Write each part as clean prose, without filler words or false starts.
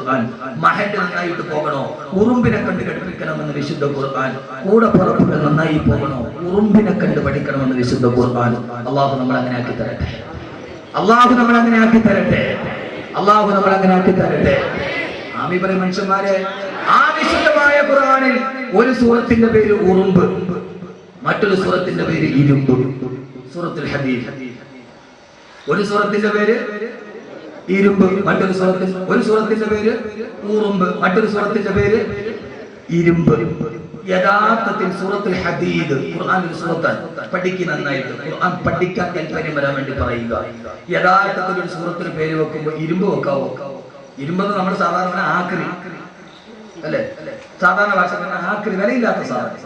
ഖുർആൻ. മഹല്ല് നന്നായിട്ട് പോകണോ, ഉറുമ്പിനെ കണ്ട് പഠിക്കണമെന്ന് വിശുദ്ധ ഖുർആൻ. കൂടെ പുറപ്പെട്ട് നന്നായി പോകണോ, ഉറുമ്പിനെ കണ്ട് പഠിക്കണമെന്ന് വിശുദ്ധ ഖുർആൻ. അള്ളാഹു നമ്മൾ അങ്ങനെ ആക്കി തരട്ടെ. അള്ളാഹു നമ്മൾ അങ്ങനെ ആക്കി തരട്ടെ. അള്ളാഹു നമ്മൾ അങ്ങനെ ആക്കി തരട്ടെ. ആമീൻ പറയും മനുഷ്യന്മാരെ. ആ വിശുദ്ധമായ ഖുർആനിൽ ഒരു സൂറത്തിന്റെ പേര് ഉറുമ്പ്, മറ്റൊരു സൂറത്തിന്റെ പേര് ഇരുമ്പ്. സൂറത്തുൽ ഹദീദ്. ഒരു സൂറത്തിന്റെ പേര് ഇരുമ്പ്, മറ്റൊരു സൂറത്തിന്റെ പേര് ഉറുമ്പ്, മറ്റൊരു സൂറത്തിന്റെ പേര് ഇരുമ്പ്. യഥാർത്ഥത്തിൽ സൂറത്തുൽ ഹദീദ് ഖുർആനിൽ സൂറത്താണ്. പഠിക്കുക നന്നായിട്ട്. ഖുർആൻ പഠിക്കാൻ താല്പര്യം വരാൻ വേണ്ടി പറയുക. യഥാർത്ഥത്തിൽ ഒരു സൂറത്തിന് പേര് വെക്കുമ്പോൾ ഇരുമ്പ് വെക്കാവോ? ഇരുമ്പെന്ന് നമ്മൾ സാധാരണ ആക്രി അല്ലെ, സാധാരണ ഭാഷ ആക്രി, വിലയില്ലാത്ത സാധനം.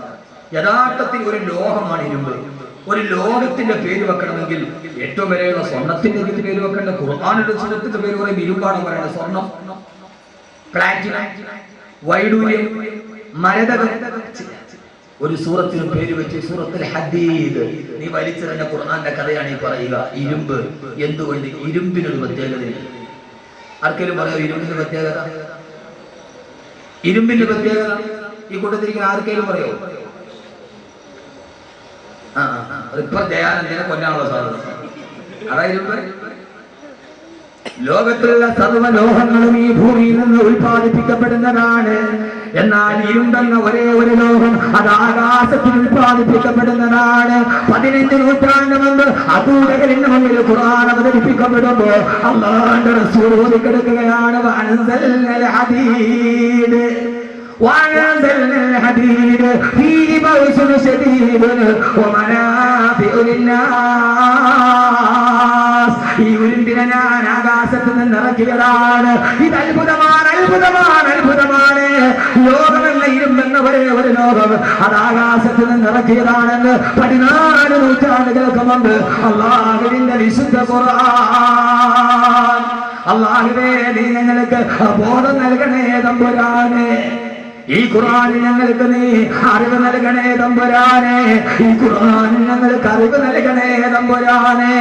യഥാർത്ഥത്തിൽ ഒരു ലോഹമാണ് ഇരുമ്പ്. ഒരു ലോകത്തിന്റെ പേര് വെക്കണമെങ്കിൽ ഏറ്റവും വിലയുള്ള സ്വർണത്തിന്റെ പേര് വെക്കേണ്ട. ഖുർആനിലെ സൂറത്തിന്റെ പേര് പറയും ഇരുമ്പാണ് പറയുന്നത്. സ്വർണം, പ്ലാറ്റിനം, വൈഡൂര്യം, മരതകം. ഒരു സൂറത്തിന് പേര് വെച്ച് സൂറത്തുൽ ഹദീദ്. നീ വലിച്ചെറിഞ്ഞ ഖുർആന്റെ കഥയാണ് ഈ പറയുക. ഇരുമ്പ്. എന്തുകൊണ്ട്? ഇരുമ്പിനൊരു പ്രത്യേകതയുണ്ട്. ആർക്കെങ്കിലും പറയാം ഇരുമ്പിന്റെ പ്രത്യേകത? ഇരുമ്പിന്റെ പ്രത്യേകത ഈ കൂട്ടത്തിരിക്കുന്ന ആർക്കെങ്കിലും പറയോ? ഇപ്പൊ ദയാനന്ദനെ കൊല്ലാനുള്ള സാധ്യത. അതായത് ലോകത്തിലുള്ള സർവ്വലോഹങ്ങളും ഈ ഭൂമിയിൽ നിന്ന് ഉൽപ്പാദിപ്പിക്കപ്പെടുന്നതാണ്. എന്നാൽ ഇരുണ്ടെന്ന ഒരേ ഒരു ലോകം അത് ആകാശത്തിൽ ഉൽപ്പാദിപ്പിക്കപ്പെടുന്നതാണ്. 15 നൂറ്റാണ്ട് മുമ്പ് അബൂജഹലിന്റെ മുമ്പിൽ ഖുർആൻ അവതരിപ്പിക്കപ്പെടുമ്പോ അല്ലാഹുവിന്റെ റസൂൽ ഓതിക്കിടക്കുകയാണ് വഅൻസൽനൽ ഹദീദ് وأنزلنا الحديد فيه بأس شديد ومنافع للناس. ഈ ഉരുണ്ടിനെ ഞാൻ ആകാശത്ത് നിന്ന് ഇറക്കിയതാണ്. ഇത് അത്ഭുതമാണ്, അത്ഭുതമാണ്, അത്ഭുതമാണ്. ലോകമെന്ന ഇരുമ്പെന്ന ഒരേ ഒരു ലോകം അത് ആകാശത്ത് നിന്ന് ഇറക്കിയതാണെന്ന് 14 നൂറ്റാണ്ടുകൾക്ക് മുമ്പ് അല്ലാഹുവിന്റെ വിശുദ്ധ ഖുർആൻ. അല്ലാഹുവേ, നീ ഞങ്ങൾക്ക് ബോധം നൽകണേ തമ്പുരാനെ. ഈ ഖുർആനിൽ ഞങ്ങൾക്ക് നീ അറിവ് നൽകണേ തമ്പുരാനെ. ഈ ഖുർആനിൽ ഞങ്ങൾക്ക് അറിവ് നൽകണേ തമ്പുരാനെ.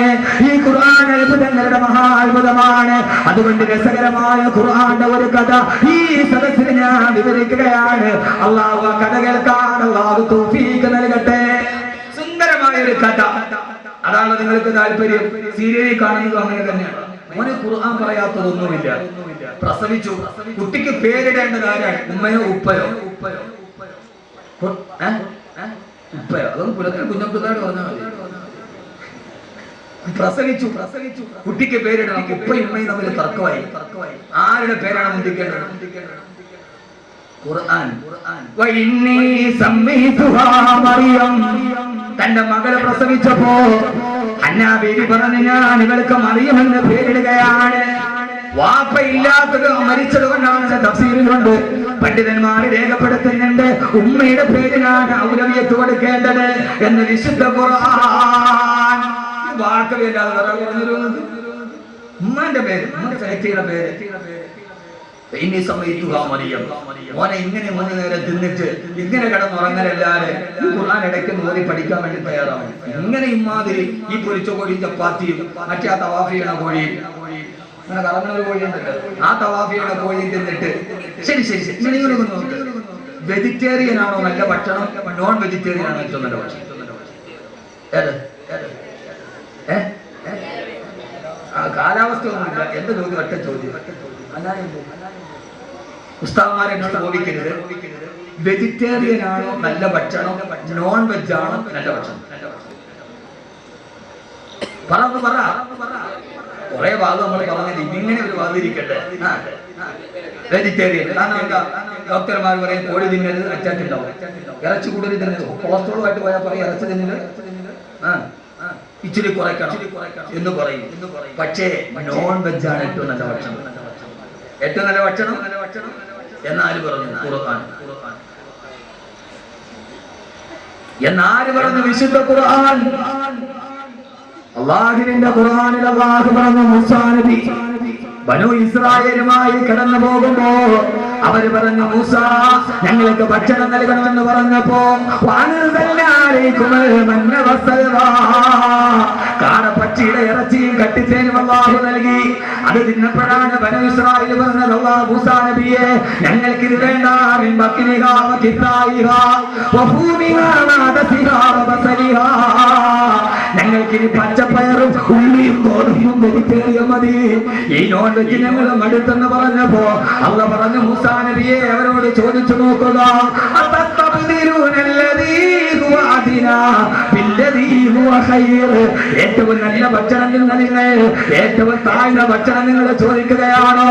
ഈ ഖുർആൻ അത്ഭുതങ്ങളുടെ മഹാത്ഭുതമാണ്. അതുകൊണ്ട് രസകരമായ ഖുർആന്റെ ഒരു കഥ ഈ സദസ്സിൽ ഞാൻ വിവരിക്കുകയാണ്. അല്ലാഹു ആ കഥ കേൾക്കാൻ അല്ലാഹു തൗഫീഖ് നൽകട്ടെ. സുന്ദരമായ ഒരു കഥ. അതാണ് നിങ്ങൾക്ക് താല്പര്യം. സീരിയലിൽ കാണുന്നത് അങ്ങനെ തന്നെയാണ്. മോനെ ഖുർആൻ പറയാത്തതൊന്നുമില്ല. പ്രസവിച്ചു, കുട്ടിക്ക് പേരിടേണ്ടത് ആരാണ്? ഉമ്മയോ ഉപ്പയോ? ഉപ്പയോ? അതൊന്നും പുലത്തിൽ കുഞ്ഞപ്പിള്ളാട് പറഞ്ഞാൽ മതി. പ്രസവിച്ചു, കുട്ടിക്ക് പേരിടണം. ഉപ്പയും ഉമ്മയും തമ്മിൽ തർക്കമായി. ആരുടെ പേരാണ് മുന്തിക്കേണ്ടത്? ഖുർആൻ. തന്റെ മകളെ പ്രസവിച്ചപ്പോ ഹന്നാ ബീവി പറഞ്ഞു, ഞാൻ ഇവൾക്ക് മറിയമെന്ന് പേരിടുകയാണ്. വാപ്പ ഇല്ലാത്തത് മരിച്ചത് കൊണ്ടാണ് തഫ്സീറിലുണ്ട്. പണ്ഡിതന്മാർ രേഖപ്പെടുത്തുന്നുണ്ട് ഉമ്മയുടെ പേരിനാണ് ഔലവിയത്ത് കൊടുക്കേണ്ടത് എന്ന് വിശുദ്ധ ഖുർആൻ. വാക്കവില്ലാതെ പറഞ്ഞിരുന്നത് ഉമ്മാന്റെ പേര്, ഉമ്മയുടെ സെലക്ട് പേര്. ഇനി സമയത്തുക മറിയം. മോനെ ഇങ്ങനെ 3 നേരം തിന്നിട്ട് ഇങ്ങനെ കിടന്നുറങ്ങലല്ലാതെ ഖുർആൻ ഇടയ്ക്ക് ഓതി പഠിക്കാൻ വേണ്ടി തയ്യാറാവും. ഇങ്ങനെ ഇമാതിരി ഈ പൊരിച്ച കോഴിയും ചപ്പാത്തിയും മറ്റേ ആ തവാഫിയുടെ കോഴിയും അങ്ങനെ കറങ്ങുന്ന കോഴിയുണ്ടല്ലോ, ആ തവാഫിയുടെ കോഴിയും തിന്നിട്ട് ശരി ശരി ശരി നിങ്ങളൊന്ന് നോക്ക്. വെജിറ്റേറിയൻ ആണോ നല്ല ഭക്ഷണം, നോൺ വെജിറ്റേറിയൻ ആണോ ഏറ്റവും നല്ല ഭക്ഷണം? കാലാവസ്ഥ ഒന്നുമില്ല. എന്റെ ചോദ്യം ഒറ്റ ചോദ്യം. ഉസ്താദ്മാരെ ചോദിക്കരുത്. വെജിറ്റേറിയൻ ആണോ നല്ല ഭക്ഷണം, നോൺ വെജ് ആണോ നല്ല ഭക്ഷണം? പറ. കുറെ ഭാഗം നമ്മൾ പറഞ്ഞത് ഇങ്ങനെ ഒരു വാതിരിക്കട്ടെ. വെജിറ്റേറിയൻ. കാരണം എന്താ? ഡോക്ടർമാർ പറയും കോഴി തിന്നരുത്, അറ്റാക്കുണ്ടാവും. ഇറച്ചി കൂടുതൽ തിന്നരുത്. കൊളസ്ട്രോളുമായിട്ട് പോയാൽ പറയും ഇറച്ചി തിന്നരുത്, ഇച്ചിരി കുറയ്ക്കണം എന്ന് പറയും. പക്ഷേ നോൺ വെജ് ആണ് ഏറ്റവും നല്ല ഭക്ഷണം. ഏറ്റവും നല്ല ഭക്ഷണം എന്നാര് പറഞ്ഞു? ഖുർആൻ. എന്നാര് പറഞ്ഞു? വിശുദ്ധ ഖുർആൻ. അല്ലാഹുവിന്റെ ഖുർആനിൽ അല്ലാഹു പറഞ്ഞു മൂസാ നബി ബനൂ ഇസ്രായേലുമായി കടന്നു പോകുമ്പോ അവര് പറഞ്ഞു മൂസ ഞങ്ങൾക്ക് ഭക്ഷണം നൽകണമെന്ന് പറഞ്ഞപ്പോ കാടപ്പച്ചിയുടെ ഇറച്ചിയും കട്ടിത്തേനും അല്ലാഹു നൽകി. അത് തിന്നപ്പോഴാണ് ബനൂ ഇസ്രായേൽ പറഞ്ഞത് അല്ലാഹു മൂസാ നബിയെ ഞങ്ങൾക്ക് ഇത് വേണ്ട, ഞങ്ങൾക്കിനി പച്ചപ്പയറും ഉള്ളിയും ഗോതമ്പും വെജിറ്റേറിയൻ മതി, ഈ നോൺ വെജ് ഞങ്ങൾ മടുത്തെന്ന് പറഞ്ഞപ്പോ അള്ള പറഞ്ഞു മൂസാ നബിയെ അവരോട് ചോദിച്ചു നോക്കുക, ഏറ്റവും നല്ല ഭക്ഷണം നിങ്ങൾ ഏറ്റവും താഴ്ന്ന ഭക്ഷണം നിങ്ങൾ ചോദിക്കുകയാണോ?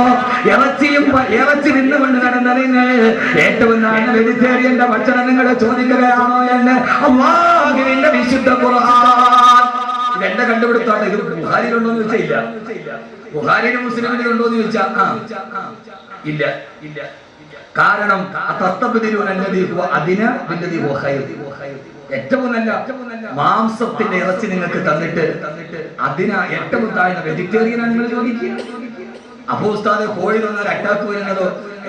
ഇറച്ചി നിന്നുകൊണ്ട് നടന്ന നിങ്ങൾ ഏറ്റവും താഴ്ന്ന വെജിറ്റേറിയന്റെ ഭക്ഷണം നിങ്ങൾ ചോദിക്കുകയാണോ എന്ന് അല്ലാഹുവിന്റെ വിശുദ്ധ ഖുർആൻ. ഇതെന്റെ കണ്ടുപിടുത്താണ്. ഇത് ബുഖാരിയിലുണ്ടോന്ന് ചോദിച്ചാൽ ഇല്ല, ബുഖാരിയിലും മുസ്ലിമിലും ഉണ്ടോന്ന് ചോദിച്ചാൽ ഇല്ല. കാരണം ഏറ്റവും നല്ല മാംസത്തിന്റെ ഇറച്ചി നിങ്ങൾക്ക് തന്നിട്ട് അതിന് ഏറ്റവും താഴ്ന്ന വെജിറ്റേറിയനാണ് നിങ്ങൾ ചോദിക്കുക. അപ്പോ ഉസ്താദ് കോഴി തന്നാൽ അറ്റാക്ക് വരുന്നതോ?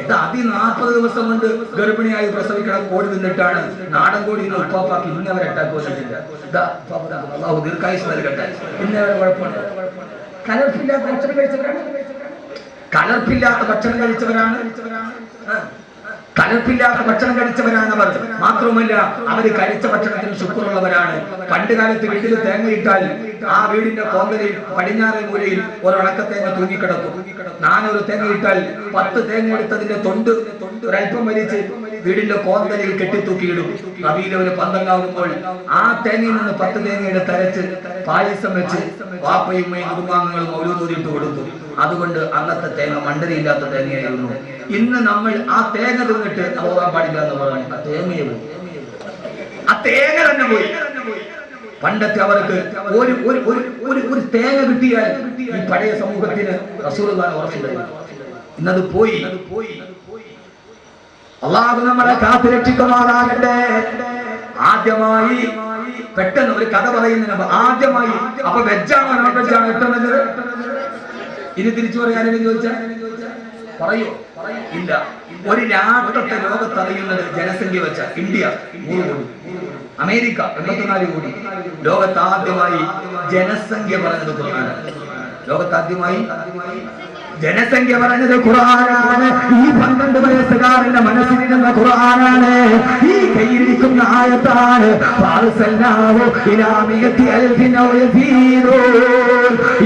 40 ദിവസം കൊണ്ട് ഗർഭിണിയായി പ്രസവിക്കണം കോഴി തിന്നിട്ടാണ് നാടൻ കോഴി ഉപ്പാപ്പാക്ക് ഇന്നവരെ അറ്റാക്ക് വന്നിട്ടില്ല. അല്ലാഹു ദീർഘായുസ്സ് നൽകട്ടെ. ഇന്നവരെ കുഴപ്പമുണ്ട്. കലർപ്പില്ലാത്ത ഭക്ഷണം കഴിച്ചവരാണ്, കലർപ്പില്ലാത്ത ഭക്ഷണം കഴിച്ചവരാണ് അവർ. മാത്രവുമല്ല അവര് കഴിച്ച ഭക്ഷണത്തിന് ശുക്രുള്ളവരാണ്. പണ്ട് കാലത്ത് വീട്ടിൽ തേങ്ങയിട്ടാൽ ആ വീടിന്റെ കോന്തലിൽ പടിഞ്ഞാറേ മൂലയിൽ ഒരടക്കത്തേങ്ങ തൂങ്ങിക്കിടക്കും. 400 തേങ്ങയിട്ടാൽ 10 തേങ്ങ എടുത്തതിന്റെ തൊണ്ട് ഒരൽപ്പം വലിച്ച് വീടിന്റെ കോന്തലിൽ കെട്ടിത്തൂക്കിയിടും. കവിയിലെ ഒരു പന്തങ്ങാവുമ്പോൾ ആ തേങ്ങയിൽ നിന്ന് 10 തേങ്ങയുടെ തരച്ച് പായസം വെച്ച് വാപ്പയും ഉമ്മയും കുടുംബാംഗങ്ങളും മൗലൂദൂരിട്ട് കൊടുത്തു. അതുകൊണ്ട് അന്നത്തെ തേങ്ങ മണ്ടരിയില്ലാത്ത തേങ്ങയായിരുന്നു. ഇന്ന് നമ്മൾ ആ തേങ്ങ തിന്നിട്ട് പോകാൻ പാടില്ല എന്ന് പറഞ്ഞു. ആ തേങ്ങയെ പോയി, ആ തേങ്ങ തന്നെ പോയി. പണ്ടത്തെ അവർക്ക് ഒരു തേങ്ങ കിട്ടിയാൽ ഈ പഴയ സമൂഹത്തിന് റസൂലുള്ളാഹി ഉറപ്പുണ്ടായിരുന്നു. ഇന്നത് പോയി. അല്ലാഹു നമ്മളെ കാത്തുരക്ഷിക്കുമാറാകട്ടെ. ആദ്യമായി പെട്ടെന്ന് ഒരു കഥ പറയുന്നതിന് ആദ്യമായി അപ്പൊ വെജാണോ നോൺ വെജാണോ ഏറ്റവും നല്ലത്? ഇനി തിരിച്ചു പറയാനെന്ന് ചോദിച്ചാൽ പറയോ? ഇല്ല. ഒരു രാഷ്ട്രത്തെ ലോകത്തറിയുന്നത് ജനസംഖ്യ വെച്ച ഇന്ത്യ 3 കോടി, അമേരിക്ക 84 കോടി. ലോകത്താദ്യമായി ജനസംഖ്യ പറഞ്ഞത് ഖുർആനാണ്. ലോകത്താദ്യമായി ജനസംഖ്യ പറഞ്ഞത് ഖുർആനാണ്. ഈ 12 വയസ്സുകാരന്റെ മനസ്സിലിരുന്ന ഖുർആനാണ്. ഈ കയ്യിലിരിക്കുന്ന ആയത്താണ്.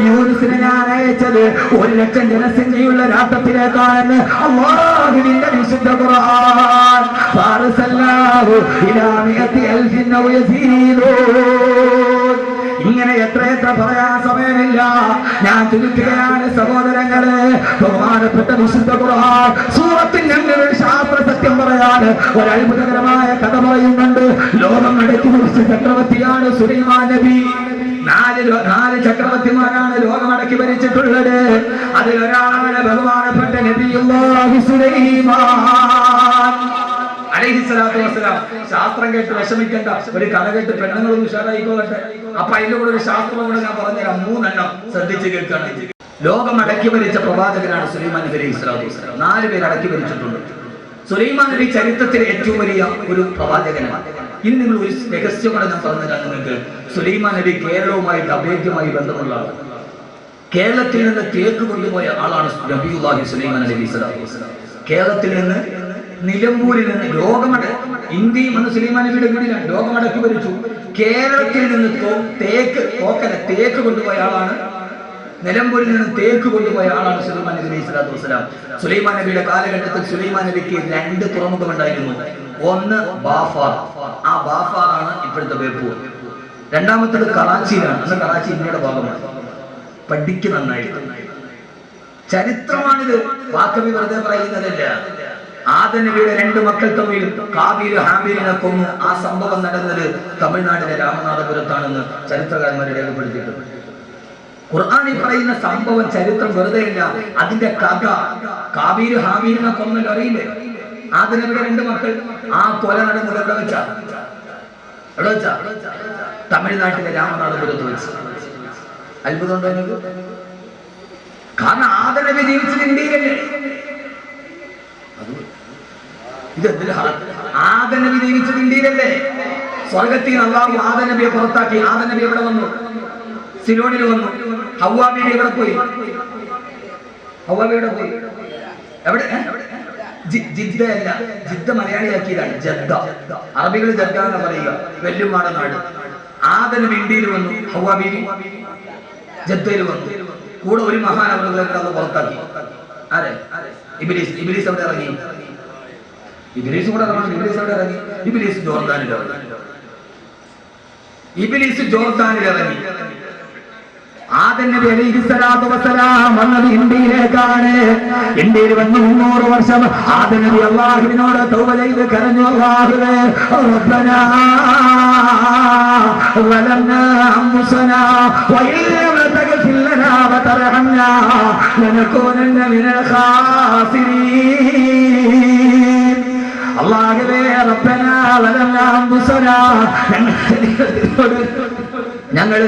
യൂനുസിനെ ഞാൻ അയച്ചത് 1,00,000 ജനസംഖ്യയുള്ള രാഷ്ട്രത്തിലേക്കാണ്. അല്ലാഹുവിന്റെ വിശുദ്ധ ഖുർആൻ. ഇങ്ങനെ എത്ര പറയാൻ സമയമില്ല. ഞാൻ ചുരുക്കുകയാണ് സഹോദരങ്ങളെ. ബഹുമാനപ്പെട്ട വിശുദ്ധ ഖുർആൻ സൂറത്തിൽ ഞങ്ങൾ ശാസ്ത്ര സത്യം പറയാൻ ഒരു അത്ഭുതകരമായ കഥ പറയുന്നുണ്ട്. ലോകം അടക്കി പിടിച്ച ചക്രവർത്തിയാണ് സുലൈമാൻ നബി. 4 ചക്രവർത്തിമാരാണ് ലോകം അടക്കി ഭരിച്ചിട്ടുള്ളത്. അതിലൊരാളാണ് ബഹുമാനപ്പെട്ട നബിയുല്ലാഹി സുലൈമാൻ അലൈഹിസ്സലാത്തു വസ്സലാം. ശാസ്ത്രം കേട്ട് വിഷമിക്കേണ്ട, ഒരു കഥ കേട്ട് പെണ്ണുങ്ങളൊന്നും ഉഷാറായിക്കോട്ടെ. അപ്പൊ അതിന്റെ കൂടെ ഒരു ശാസ്ത്രം കൂടെ ഞാൻ പറഞ്ഞുതരാം. 3 എണ്ണം ശ്രദ്ധിച്ച് കേൾക്കുകയാണ്. ലോകം അടക്കി ഭരിച്ച പ്രവാചകനാണ് സുലൈമാൻ നബി അലൈഹിസ്സലാത്തു വസ്സലാം. 4 പേര് അടക്കി ഭരിച്ചിട്ടുണ്ട്. സുലൈമാൻ നബി ചരിത്രത്തിലെ ഏറ്റവും വലിയ ഒരു പ്രവാചകനാണ്. ഇനി നിങ്ങൾ ഒരു രഹസ്യം കൂടെ ഞാൻ പറഞ്ഞുതരാം നിങ്ങൾക്ക്. സുലൈമാൻ നബി കേരളവുമായിട്ട് അഭേദ്യമായി ബന്ധമുള്ള ആളാണ്. കേരളത്തിൽ നിന്ന് തേക്ക് കൊണ്ടുപോയ ആളാണ് നബിയുല്ലാഹി സുലൈമാൻ നബി സ്വല്ലല്ലാഹു അലൈഹി വസല്ലം. കേരളത്തിൽ നിന്ന് നിലമ്പൂരിൽ നിന്ന് ഇന്ത്യയും അന്ന് സുലൈമാൻ നബിയുടെ വീടിലാണ് ലോകമടക്കി ഭരിച്ചു. കേരളത്തിൽ നിന്ന് തേക്ക് കൊണ്ടുപോയ ആളാണ്. നിലമ്പൂരിൽ നിന്ന് തേക്ക് കൊണ്ടുപോയ ആളാണ് സുലൈമാൻ നബി അലൈഹി സ്വലാത്തു വസ്സലാം. സുലൈമാൻ നബിയുടെ കാലഘട്ടത്തിൽ സുലൈമാൻ നബിക്ക് 2 തുറമുഖം ഉണ്ടായിരുന്നു. ഒന്ന് ബാഫാർ. ആ ബാഫാറാണ് ഇപ്പോഴത്തെ ബേപ്പൂർ. രണ്ടാമത്തേത് കറാച്ചിയിലാണ്. അന്ന് കറാച്ചി ഇന്ത്യയുടെ ഭാഗമാണ്. പഠിക്ക് നന്നായിട്ട്. ചരിത്രമാണിത്, വാക്കവി വെറുതെ പറയുന്നതല്ല. ആദം നബിയുടെ 2 മക്കൾ തമ്മിൽ കാബീൽ ഹാബീലിനെ കൊന്നു. ആ സംഭവം നടന്നത് തമിഴ്നാട്ടിലെ രാമനാഥപുരത്താണെന്ന് ചരിത്രകാരന്മാർ രേഖപ്പെടുത്തിയിട്ടുണ്ട്. ഖുർആനിൽ പറയുന്ന സംഭവം ചരിത്രം വെറുതെയല്ല, അതിന്റെ കഥ. കാബീൽ ഹാബീലിനെ കൊന്നത് അറിയില്ലേ? ആദം നബിയുടെ 2 മക്കൾ. ആ കൊല നടന്നത് എവിടെ വെച്ചാ? തമിഴ്നാട്ടിലെ രാമനാഥപുരത്ത് വെച്ച്. അത്ഭുതം ഉണ്ടോ? കാരണം ആദം നബി ജീവിച്ചത് ഇന്ത്യയിലല്ലേ? അത് ഇതെന്തൊരു ആദം നബി ജീവിച്ചത് ഇന്ത്യയിലല്ലേ? സ്വർഗത്തിൽ അല്ലാഹു ആദം നബിയെ പുറത്താക്കി. ആദം നബി എവിടെ വന്നു? സിലോണിൽ വന്നു. ഹവ്വാ ബീവി എവിടെ പോയി? ഹവ്വാ ബീവി എവിടെ പോയി? എവിടെ? ജിദ്ദയല്ല, ജിദ്ദ മലയാളിയാക്കിയതാണ്. ജദ്ദ, അറബികൾ ജദ്ദ എന്ന് പറയുക, വെല്ലുമാട നാട്. ആദം നബി ഇന്ത്യയിൽ വന്നു, ഹവ്വാ ബീവി ജദ്ദയിൽ വന്നു. കൂടെ ഒരു മഹാനവറുകളെ പുറത്താക്കി. ആരെ? ഇബ്ലീസ്. ഇബ്ലീസ് എവിടെ ഇറങ്ങി? ഇബ്ലീസ് കൂടെ ഇറങ്ങി. ഇബ്ലീസ് എവിടെ ഇറങ്ങി? ഇബ്ലീസ് ജോർദാനിൽ ഇറങ്ങി. ഇബ്ലീസ് ജോർദാനിൽ ഇറങ്ങി. ആദം നബി അലൈഹിസ്സലാത്തു വസ്സലാം വന്നത് ഇന്ത്യയിലേക്കാണ്. ഇന്ത്യയിൽ വന്ന് 300 വർഷം ആദം നബി അല്ലാഹുവിനോട് തൗബ ചെയ്ത് കരഞ്ഞു, അല്ലാഹുവേ റബ്ബനാ വലംനാ അൻഫുസനാ വഇല്ലം തഗ്ഫിർ ലനാ വതർഹംനാ ലനകൂനന്ന മിനൽ ഖാസിരീൻ. അല്ലാഹുവേ റബ്ബനാ വലംനാ അൻഫുസനാ, ഞങ്ങൾ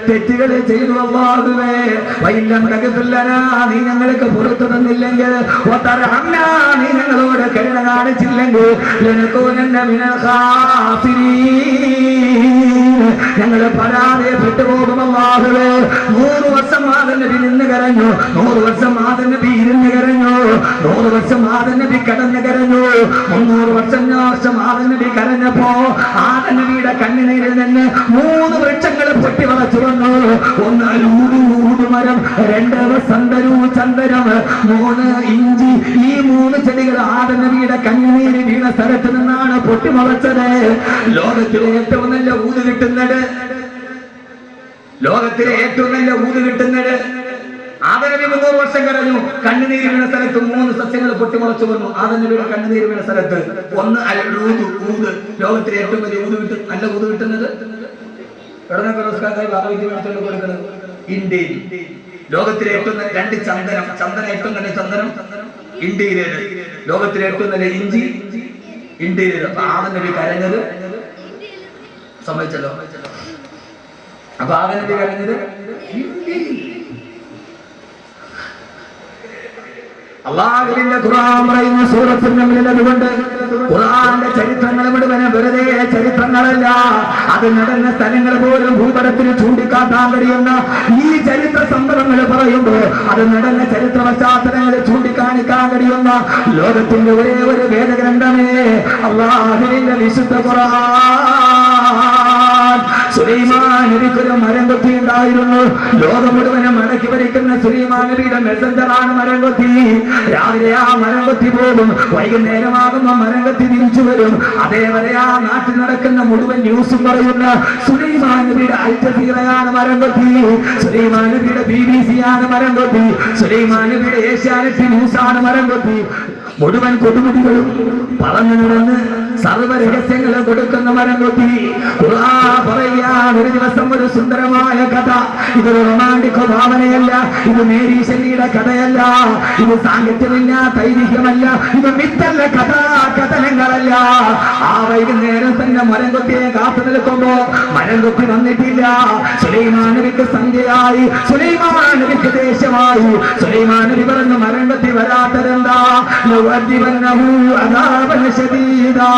തെറ്റുകൾ ചെയ്തു. അല്ലാഹുവേ വഇല്ലം തഗ്ഫിർ ലനാ, നീ ഞങ്ങൾക്ക് പുറത്തു തന്നില്ലെങ്കിൽ, വതർഹംനാ, നീ ഞങ്ങളോട് കരുണ കാണിച്ചില്ലെങ്കിൽ, ലനകൂനന്ന മിനൽ ഖാസിരീൻ, ഞങ്ങൾ പരാജയപ്പെട്ടു പോകും. അല്ലാഹുവേ 100 വർഷം ആദം നബി നിന്ന് കരഞ്ഞു. 100 വർഷം ആദം നബി ഇരുന്ന് കരഞ്ഞു. 100 വർഷം ആദം നബി കടന്ന് കരഞ്ഞു. 300 വർഷം ആദം നബി കരഞ്ഞപ്പോ ആദം നബിയുടെ കണ്ണുനീരിൽ നിന്ന് 3 വൃക്ഷങ്ങൾ പൊട്ടി വളച്ചു വന്നു. 1 അലൂട് മരം, 2 സന്തരു ചന്ദനം, 3 ഇഞ്ചി. ഈ 3 ചെടികൾ ആദം നബിയുടെ കണ്ണുനീര് വീണ സ്ഥലത്ത് നിന്നാണ് പൊട്ടി മുളച്ചത്. ലോകത്തിലെ ഏറ്റവും നല്ല ഊത് കിട്ടുന്നത്, ലോകത്തിലെ ഏറ്റവും നല്ല ഊത് കിട്ടുന്നത് ആദം നബി 300 വർഷം കരഞ്ഞു. കണ്ണുനീര് വീണ സ്ഥലത്ത് 3 സസ്യങ്ങൾ പൊട്ടിമുളച്ചു വന്നു. ആദം നബിയുടെ കണ്ണുനീര് വീണ സ്ഥലത്ത് 1 അലൂത് ഊത്. ലോകത്തിലെ ഏറ്റവും വലിയ ഊത് കിട്ടും, നല്ല ഊത് കിട്ടുന്നത് കൊടുക്കുന്നത് ഇന്ത്യയിൽ. ലോകത്തിലെ ഏറ്റവും 2 ചന്ദനം, ഏറ്റവും നല്ല ചന്ദനം ഇന്ത്യയിലേത്. ലോകത്തിലെ ഏറ്റവും നല്ല ഇഞ്ചി ഇന്ത്യയിലേത്. അപ്പൊ ആദം നബി കരഞ്ഞത് സംഭവിച്ചല്ലോ. അപ്പൊ ആദം നബി കരഞ്ഞത് ഇന്ത്യയിൽ. അല്ലാഹുവിന്റെ ഖുർആൻ പറയുന്ന സൂറത്തുൽ നംലിൽ, അതുകൊണ്ട് ഖുർആന്റെ ചരിത്രങ്ങൾ മുഴുവൻ വെറുതെ ചരിത്രങ്ങളല്ല, അത് നടന്ന സ്ഥലങ്ങൾ പോലും ഭൂപടത്തിൽ ചൂണ്ടിക്കാട്ടാൻ കഴിയുന്ന ഈ ചരിത്ര സംഭവങ്ങൾ പറയുമ്പോൾ അത് നടന്ന ചരിത്ര പശ്ചാത്തലങ്ങൾ ചൂണ്ടിക്കാണിക്കാൻ കഴിയുന്ന ലോകത്തിന്റെ ഒരേ ഒരു വേദഗ്രന്ഥമേ അല്ലാഹുവിന്റെ വിശുദ്ധ ഖുർആൻ. സുലൈമാൻ നബിക്കൊരു മരംകൊത്തി ഉണ്ടായിരുന്നു. ലോകം മുഴുവനും മടക്കി ഭരിക്കുന്ന സുലൈമാൻ നബിയുടെ മെസ്സഞ്ചറാണ് മരംകൊത്തി. രാവിലെ ആ മരംകൊത്തി പോകും, വൈകുന്നേരമാകുമ്പോൾ മരംകൊത്തി തിരിച്ചു വരും. അതേവരെ ആ നാട്ടിൽ നടക്കുന്ന മുഴുവൻ ന്യൂസും പറയുന്ന സുലൈമാൻ നബിയുടെ അൽ ജസീറയാണ് മരംകൊത്തി. സുലൈമാൻ നബിയുടെ BBC ആണ് മരംകൊത്തി. സുലൈമാൻ നബിയുടെ ഏഷ്യാനെറ്റ് ന്യൂസാണ് മരംകൊത്തി. മുഴുവൻ കൊടുമുടികളും പറഞ്ഞു നടന്ന് സർവ്വ രഹസ്യങ്ങളും കൊടുക്കുന്ന മരംകൊത്തി. ഖുർആൻ പറയുകയാണ്, ഒരു ദിവസം ഒരു സുന്ദരമായ കഥ. ഇതൊരു റൊമാന്റിക് ഭാവനയല്ല, ഇത് മേരി ശല്ലിയുടെ കഥയല്ല, ഇത് സാഹിത്യമില്ല, തൈരിഹ്യമല്ല, ഇത് മിത്തല്ല, കഥനങ്ങളല്ല. ആ വൈകുന്നേരം തന്നെ മരംകൊത്തിയെ കാത്തു നിൽക്കുമ്പോ മരംകൊത്തി വന്നിട്ടില്ല. സുലൈമാൻ നബിക്ക് സന്ധ്യയായി, സുലൈമാൻ നബിക്ക് ദേഷ്യമായി. സുലൈമാൻ നബി പറഞ്ഞു, മരംകൊത്തി വരാത്തതെന്താ? لأعذبنه عذابا شديدا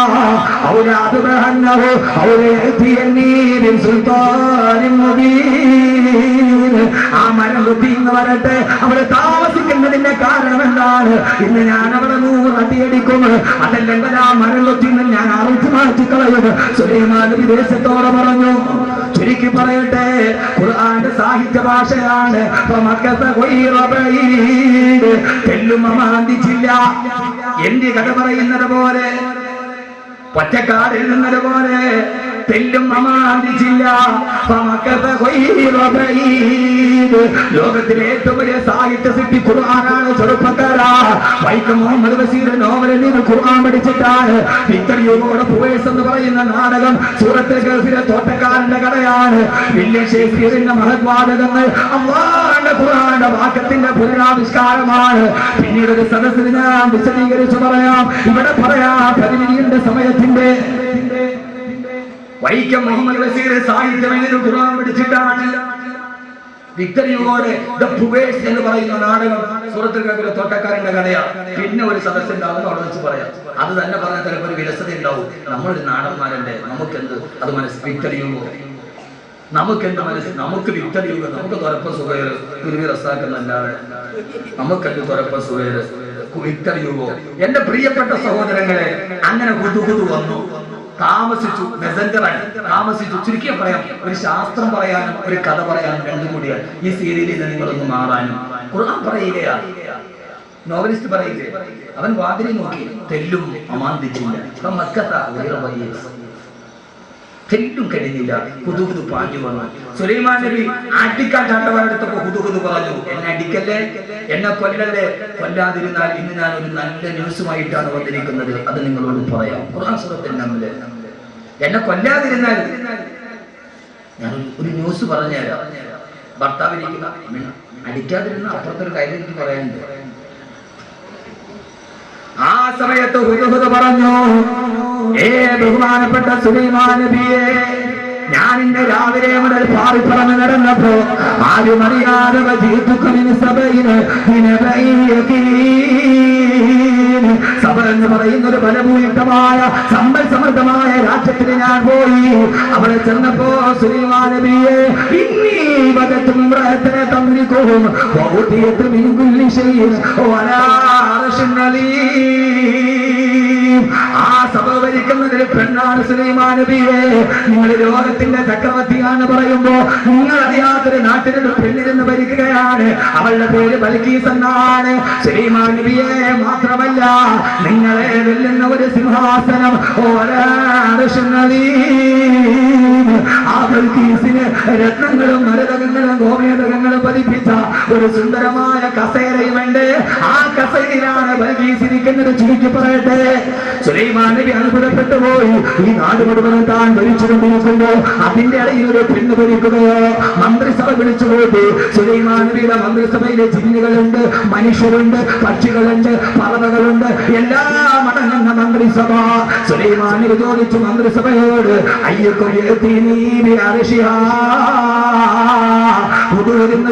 أو لأذبحنه أو ليأتيني بسلطان مبين. ആ മരംകൊത്തി ഇന്ന് വരട്ടെ, അവിടെ താമസിക്കുന്നതിന്റെ കാരണം എന്താണ്? ഇന്ന് ഞാൻ അവിടെ 100 അടിയടിക്കും, അതല്ലെങ്കിൽ ആ മരംകൊത്തി ഞാൻ അറുത്ത് മാറ്റിക്കളയും. സുലൈമാൻ നബി ദേശത്തോടെ പറഞ്ഞു. ചുരുക്കി പറയട്ടെ, ഖുർആന്റെ സാഹിത്യ ഭാഷയാണ്. തെല്ലും അമാന്തിച്ചില്ല. എന്റെ കഥ പറയുന്നത് പോലെ, പൊറ്റക്കാടിൽ നിന്നത് പോലെ തെല്ലും അമാന്തിച്ചില്ല. ലോകത്തിലെ ഏറ്റവും വലിയ സാഹിത്യ സൃഷ്ടി ഖുർആനാണ്. ചെറുപ്പക്കാരാ, വൈക്കം മുഹമ്മദ് ബഷീർ നോവലിൽ നിന്ന് ഖുർആൻ പഠിച്ചിട്ടാണ്. വിക്ടർ ഹ്യൂഗോയുടെ പൂവേഴ്സ് എന്ന് പറയുന്ന നാടകം സൂറത്തുൽ ഗൾഫിലെ തോട്ടക്കാരന്റെ കഥയാണ്. വില്യം ഷേക്സ്പിയറിന്റെ മഹത്വാദകങ്ങൾ അല്ലാഹുവിന്റെ ഖുർആന്റെ വാക്യത്തിന്റെ പുനരാവിഷ്കാരമാണ്. പിന്നീട് ഒരു സദസ്സിന് ഞാൻ വിശദീകരിച്ചു പറയാം. ഇവിടെ പറയാം പരിമിതിയുടെ സമയത്തിന്റെ. വൈക്കം മുഹമ്മദ് ബഷീർ സാഹിത്യം എങ്ങനെ ഖുർആൻ പഠിച്ചിട്ടാണ്. വിക്ടർ ഹ്യൂഗോയുടെ ദ പൂവേഴ്സ് എന്ന് പറയുന്ന നാടകം സൂറത്തുൽ കഹ്ഫിലെ തോട്ടക്കാരന്റെ കഥയാ. പിന്നെ ഒരു സദസ്സുണ്ടാവും, അവിടെ വെച്ച് പറയാം. അത് തന്നെ പറഞ്ഞാൽ ചിലപ്പോൾ ഒരു വിരസത ഉണ്ടാവും. നമ്മളൊരു നാടന്മാരല്ലേ, നമുക്കെന്ത് അത് വിക്തറിയുമോ, നമുക്കെന്ത് നമുക്ക് വിക്തറിയുക, നമുക്ക് തുറപ്പ സുഖേറ് കുരുവി റസാക്കുന്നല്ലാതെ നമുക്കെന്ത് തുറപ്പ സുഖേറ് വിക്തറിയുമോ? എന്റെ പ്രിയപ്പെട്ട സഹോദരങ്ങളെ, അങ്ങനെ ഹുദുഹുദ് വന്നു, താമസിച്ചു, മെസഞ്ചറായി താമസിച്ചു. ചുരുക്കിയ പറയാം, ഒരു ശാസ്ത്രം പറയാനും ഒരു കഥ പറയാനും രണ്ടും കൂടിയാണ് ഈ സീരിയലിൽ നിന്ന് നിങ്ങളൊന്ന് മാറാനും. ഖുർആൻ പറയുകയാ, നോവലിസ്റ്റ് പറയുകയെ, അവൻ വാതിലിൽ നോക്കി, തെല്ലും അമാന്തിച്ചില്ല. തെല്ലും കഴിഞ്ഞില്ല, ഹുദുഹുദ് പാഞ്ഞു വന്നു. സുലൈമാൻ നബി അടിക്കാൻ ചാട്ടവാറെടുത്തപ്പോ ഹുദുഹുദ് പറഞ്ഞു, എന്നെ അടിക്കല്ലേ, എന്നെ കൊല്ലല്ലേ, കൊല്ലാതിരുന്നാൽ ഇന്ന് ഞാൻ ഒരു നല്ല ന്യൂസുമായിട്ടാണ് വന്നിരിക്കുന്നത്, അത് നിങ്ങളോട് പറയാം. ഖുർആൻ സൂറത്തുൽ നംൽ, എന്നെ കൊല്ലാതിരുന്നാൽ ഞാൻ ഒരു ന്യൂസ് പറഞ്ഞുതരാം. ഭർത്താവിരിക്കുന്ന അടിക്കാതിരുന്ന അപ്പുറത്തൊരു കാര്യം എനിക്ക് പറയാനുണ്ട്. ആ സമയത്ത് ഹുദുഹുദ് പറഞ്ഞു, ബഹുമാനപ്പെട്ട സുലൈമാൻ നബിയെ, ഞാൻ ഇന്ന് രാവിലെ മുതൽ പാറിപ്പറന്ന് നടന്നപ്പോ ആരും അറിയാതെ സബ എന്ന് പറയുന്ന ഒരു ബലഭൂയിഷ്ടമായ സമ്പൽ സമൃദ്ധമായ രാജ്യത്തിൽ ഞാൻ പോയി. അവിടെ ചെന്നപ്പോ സുലൈമാൻ നബിയെ ആ സഭ ഭരിക്കുന്നതിൽ പെണ്ണാണ് സുലൈമാൻ നബിയെ. നിങ്ങൾ ലോകത്തിന്റെ ചക്രവർത്തിയാണെന്ന് പറയുമ്പോ നിങ്ങൾ അറിയാത്തൊരു നാട്ടിലൊരു പെണ്ണിരുന്ന് ഭരിക്കുകയാണ്. അവളുടെ പേര് ബൽക്കീസ് എന്നാണ്. സുലൈമാൻ നബിയെ മാത്രമല്ല, നിങ്ങളെ വെല്ലുന്ന ഒരു സിംഹാസനം, ആ ബൽക്കീസിന് രത്നങ്ങളും മരതകങ്ങളും ഗോമേതകങ്ങളും പതിപ്പിച്ച ഒരു സുന്ദരമായ കസേരയുമുണ്ട്. ആ കസേരയിലാണ് ബൽക്കീസ് ഇരിക്കുന്നത്. ചുരുക്കി പറയട്ടെ, സുലൈമാൻ നബി അത്ഭുതപ്പെട്ടു പോയി. ഈ നാട് മുഴുവനും താൻ ഭരിച്ചുകൊണ്ടിരിക്കുമ്പോൾ അതിന്റെ ഇടയിൽ ഒരു പെണ്ണ് ഭരിക്കുകയോ? മന്ത്രിസഭ വിളിച്ചുപോയി. സുലൈമാൻ നബിയുടെ മന്ത്രിസഭയിലെ ജിന്നുകളുണ്ട്, മനുഷ്യരുണ്ട്, പക്ഷികളുണ്ട്, പറവകളുണ്ട്, എല്ലാം അടങ്ങുന്ന മന്ത്രിസഭ. സുലൈമാൻ നബി ചോദിച്ചു മന്ത്രിസഭയോട്,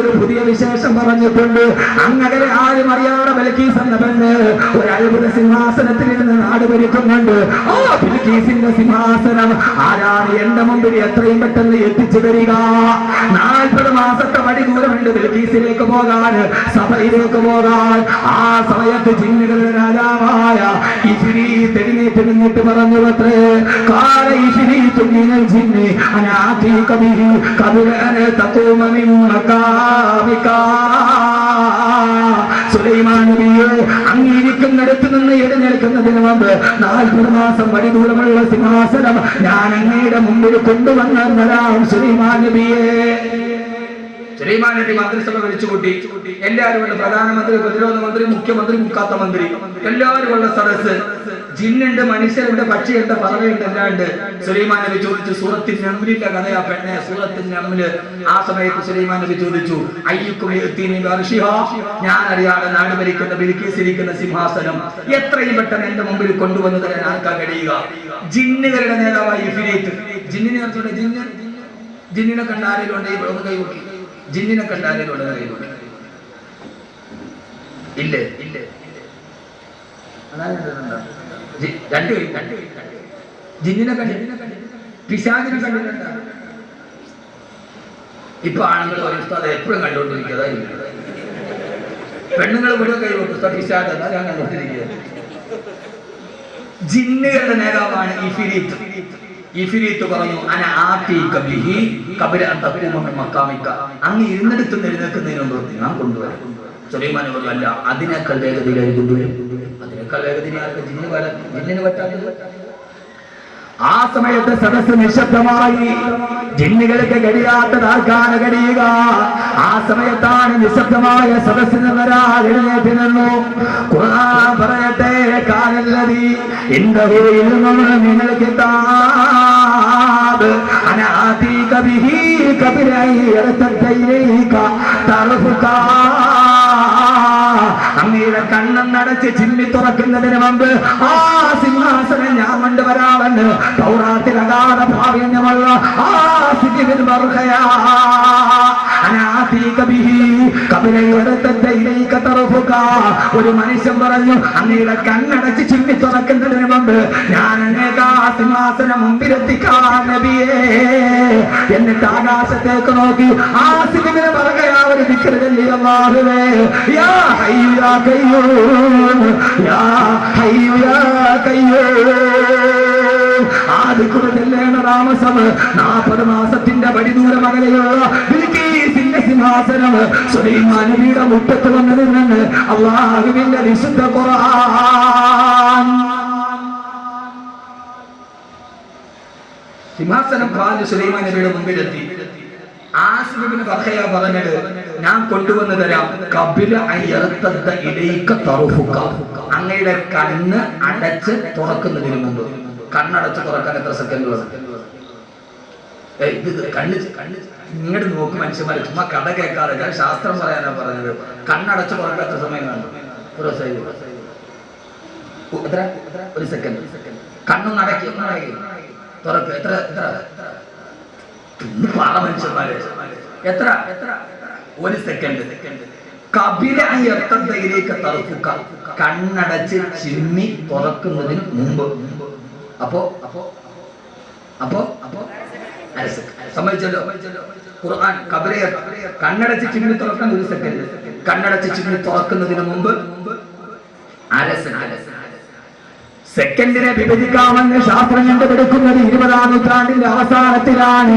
ഒരു പുതിയ വിശേഷം പറഞ്ഞിട്ടുണ്ട്. അങ്ങനെ ആരും അറിയാതെ ബൽക്കീസ് എന്ന പെണ്ണ് ഒരു അത്ഭുത സിംഹാസനത്തിൽ ഇരുന്ന് നാട് ഭരിക്കുന്നുണ്ട്. ആ ബൽക്കീസിന്റെ സിംഹാസനം ആരാണ് എന്റെ മുമ്പിൽ എത്രയും പെട്ടെന്ന് എത്തിച്ചു തരിക? 40 മാസത്തെ വഴി ദൂരമുണ്ട് ബൽക്കീസിലേക്ക് പോകാൻ, സഭയിലേക്ക് പോകാൻ. ആ സമയത്ത് ജിന്നുകളുടെ രാജാവായ ഇഫ്രീത്ത് എഴുന്നേറ്റ് നിന്നിട്ട് പറഞ്ഞു അത്രേ, കാല ഇഫ്രീത്തു മിനൽ ജിന്നി അനാതീക ബിഹി ഖബ്ല അൻ തഖൂമ മിൻ മഖാമിക. സുലൈമാൻ നബിയെ, അങ്ങിരിക്കുന്നിടത്ത് നിന്ന് എഴുന്നേൽക്കുന്നതിന് മുമ്പ് 40 മാസം വഴി ദൂരമുള്ള സിംഹാസനം ഞാൻ അങ്ങയുടെ മുമ്പിൽ കൊണ്ടുവന്നതാം സുലൈമാൻ നബിയെ. സുലൈമാൻ നബി മന്ത്രിസഭ വിളിച്ചുകൂട്ടി. എല്ലാവരും ഉള്ള പ്രധാനമന്ത്രി, പ്രതിരോധ മന്ത്രി, മുഖ്യമന്ത്രി, മുക്കാത്ത മന്ത്രി, എല്ലാവരും ഉള്ള സദസ്. ജിന്നുണ്ട്, മനുഷ്യരുണ്ട്, പക്ഷിയുണ്ട്, പറവയുണ്ട്, എല്ലാണ്ട്. സുലൈമാൻ നബി ചോദിച്ചു, സൂറത്തുൽ നംലിന്റെ കഥയാ പെണ്ണെ, സൂറത്തുൽ നംല്. ആ സമയത്ത് സുലൈമാൻ നബി ചോദിച്ചു, അയ്യുക്കും യഅ്തീനി ബിഅർശിഹാ, ഞാൻ അറിയാതെ നാട് ഭരിക്കുന്ന ബിൽക്കീസ് ഇരിക്കുന്ന സിംഹാസനം എത്രയും പെട്ടെന്ന് എന്റെ മുമ്പിൽ കൊണ്ടുവന്നു തരാൻ ആർക്കാ കഴിയുക? ജിന്നുകളുടെ നേതാവായി ഇഫ്രീത്ത്. ജിന്നിനെ കണ്ടിട്ടുണ്ട്? ജിന്നിനെ കണ്ട ആരെങ്കിലും ഉണ്ട്? ഈ ഒന്ന് കൈവക്കി. ജിന്നിനെ കണ്ട ആരെങ്കിലും ഉണ്ട്? കൈവക്കി. ഇല്ലേ? രണ്ട് ജിന്നിനെ കണ്ടിട്ടുണ്ട്, പിശാചിനെ കണ്ടിട്ടുണ്ട്. ഇപ്പൊ ആണുങ്ങൾ ഒരു ഉസ്താദ് എപ്പോഴും കണ്ടുകൊണ്ടിരിക്കുക. പെണ്ണുങ്ങൾ മുഴുവൻ കൈവക്കും, പിശാച് എന്നാ ഞാൻ കണ്ടുകൊണ്ടിരിക്കുക. ജിന്നുകളുടെ നേതാവാണ് ഇഫ്രീത്ത്. ഇഫ്രീത്ത് പറഞ്ഞു, അന ആതീക ബിഹി ഖബ്ല അൻ തഖൂമ മിൻ മഖാമിക, അങ്ങ് ഇരുന്നിടത്ത് എഴുന്നേൽക്കുന്നതിന് മുമ്പ് ഞാൻ കൊണ്ടുവരാം. സുലൈമാൻ പറഞ്ഞു, അല്ല, അതിനേക്കാൾ വേഗതയിലായി കൊണ്ടുവരും. അതിനേക്കാൾ വേഗതയിലാർക്ക് ജിന്നിന് പറ്റാത്തത്. ആ സമയത്ത് സദസ്സ് നിശബ്ദമായി. ജിന്നുകൾക്ക് കഴിയാത്തത് ആർക്കാണ് കഴിയുക? ആ സമയത്താണ് നിശബ്ദമായ സദസ്സിൽ നിന്നൊരാൾ എഴുന്നേറ്റ് നിന്നു. ഖുർആൻ പറയട്ടെ, കാനല്ലദീ ഇൻദഹു ഇൽമുൻ മിനൽ കിതാബ് അന ആതീക ബിഹി ഖബ്ല അൻ യർതദ്ദ ഇലൈക തർഫുക. അങ്ങയുടെ കണ്ണടച്ച് ചിമ്മി തുറക്കുന്നതിന് മുമ്പ് ആ സിംഹാസനം ഞാൻ കൊണ്ടുവരാമെന്ന് തൗറാത്തിൽ അഗാധ പ്രാവീണ്യമുള്ള ആ സിദ്ദീഖ് ബർഖയ ഒരു മനുഷ്യൻ പറഞ്ഞു, അങ്ങയുടെ കണ്ണടച്ച് ചിമ്മി തുറക്കുന്നതിന് മുമ്പ് ഞാൻ അങ്ങേക്ക് ആ സിംഹാസനം മുമ്പിലെത്തിക്കാം നബിയേ. എന്നിട്ട് ആകാശത്തേക്ക് നോക്കി ആസിഫിനെ പറയുകയാ ഒരു ദിക്റില്ലേ, അല്ലാഹുവേ യാ ഹയ്യു യാ ഖയ്യൂം യാ ഹയ്യു യാ ഖയ്യൂം. ആദിക്കുറല്ലേണ താമസം 40 മാസത്തിന്റെ പടിദൂരം അകലെയുള്ള ബിൽക്കീസിന്റെ സിംഹാസനം സുലൈമാൻ നബിയുടെ മുറ്റത്ത് വന്നു നിന്ന് അല്ലാഹുവിന്റെ വിശുദ്ധ ഖുർആൻ. സിംഹാസനം കാല് സുലൈമാൻ നബിയുടെ മുമ്പിലെത്തി. ആസിഫിന് ബർഖയ പറഞ്ഞത്, ഞാൻ കൊണ്ടുവന്നു തരാം. ഖബില അയർത്തദ ഇലൈക തർഫുക, അങ്ങയുടെ കണ്ണ് അടച്ച് തുറക്കുന്നതിന് മുമ്പ്. കണ്ണടച്ച് തുറക്കാൻ എത്ര സെക്കൻഡ് വേണം? ഇത് കണ്ണ് ഇങ്ങോട്ട് നോക്ക് മനുഷ്യന്മാര്, ചുമ്മാ കഥ കേൾക്കാതെ. ഞാൻ ശാസ്ത്രം പറയാനാ പറഞ്ഞത്. കണ്ണടച്ച് തുറക്കാൻ എത്ര സമയം കാണും? ഒരു സെക്കൻഡ്. കണ്ണൊന്ന് അടക്കി തുറക്ക്. എത്ര പാറ മനുഷ്യന്മാര്, എത്ര? ഒരു സെക്കൻഡ്. കണ്ണടച്ച് ചിമ്മി തുറക്കുന്നതിന് മുമ്പ്. അപ്പോ സമ്മതിച്ചല്ലോ. ഖുർആൻ കണ്ണടച്ച് ചിമ്മി തുറക്കാൻ 1 സെക്കൻഡ്, കണ്ണടച്ച് ചിമ്മി തുറക്കുന്നതിന് മുമ്പ് സെക്കൻഡിനെ വിഭജിക്കാമെന്ന് ശാസ്ത്രം കണ്ടുപിടിക്കുന്നത് 20-ാം നൂറ്റാണ്ടിന്റെ അവസാനത്തിലാണ്.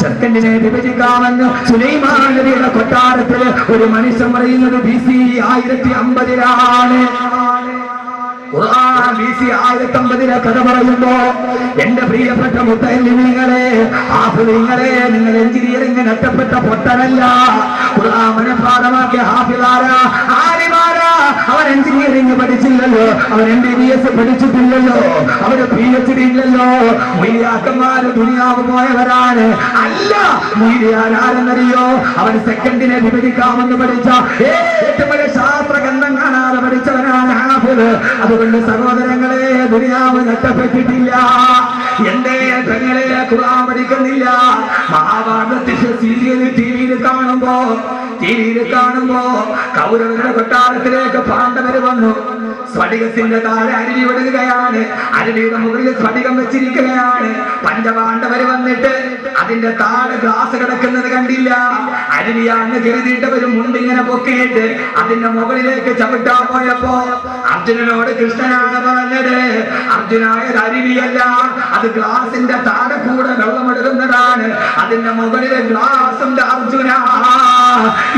സെക്കൻഡിനെ വിഭജിക്കാമെന്ന് സുലൈമാൻ നബിയുടെ കൊട്ടാരത്തിൽ ഒരു മനുഷ്യൻ പറയുന്നത് BC 1050-ലാണ്. ഖുർആൻ BC 1050 കഥ പറയുമ്പോ എന്റെ പ്രിയപ്പെട്ട മുത്തല്ലിമീങ്ങളെ, ഹാഫിളീങ്ങളെ, നിങ്ങൾ എഞ്ചിനീയറിംഗ് നഷ്ടപ്പെട്ട പൊട്ടനല്ല. ഖുർആൻ മനഃപാഠമാക്കിയ ഹാഫിളാരാ, ആലിമാരാ. അവൻ എഞ്ചിനീയറിംഗ് പഠിച്ചില്ലല്ലോ, അവൻ MBBS പഠിച്ചിട്ടില്ലല്ലോ, അവന് PhD ഇല്ലല്ലോ. മൊയ്യാക്കന്മാര് ദുനിയാവ് പോയവരാണ്. അല്ല, മൊയ്യാരാരെന്നറിയോ? അവൻ സെക്കൻഡിനെ വിഭജിക്കാമെന്ന് പഠിച്ച ഏറ്റവും വലിയ ശാസ്ത്ര ഗ്രന്ഥം കാണാതെ പഠിച്ചവനാണ് ഹാഫിള്. അതുകൊണ്ട് സഹോദരങ്ങളെ, ദുനിയാവ് നഷ്ടപ്പെട്ടിട്ടില്ല. എന്റെ പെങ്ങളെ ഖുർആൻ പഠിക്കുന്നില്ല. മഹാഭാരതത്തിന്റെ സീരിയൽ ടിവിയിൽ കാണുമ്പോ കൗരവരുടെ കൊട്ടാരത്തിലേക്ക് പാണ്ഡവര് വന്നു. സ്ഫടികത്തിന്റെ താഴെ അരുവി ഒഴുകുകയാണ്. അരുവിയുടെ മുകളിൽ സ്ഫടികം വെച്ചിരിക്കുകയാണ്. പഞ്ചപാണ്ഡവര് വന്നിട്ട് അതിന്റെ താഴെ ഗ്ലാസ് കിടക്കുന്നത് കണ്ടില്ല. അരുവിയാന്ന് കരുതിയിട്ടവരും മുണ്ടിങ്ങനെ പൊക്കിയിട്ട് അതിന്റെ മുകളിലേക്ക് ചവിട്ടാൻ പോയപ്പോ അർജുനനോട് കൃഷ്ണനാണ് പറഞ്ഞത്, അർജുനായത് അരുവിയല്ല, അത് ഗ്ലാസിന്റെ താഴെ കൂടെ വെള്ളമെടുക്കുന്നതാണ്. അതിന്റെ മുകളിലെ ഗ്ലാസിന്റെ അർജുന.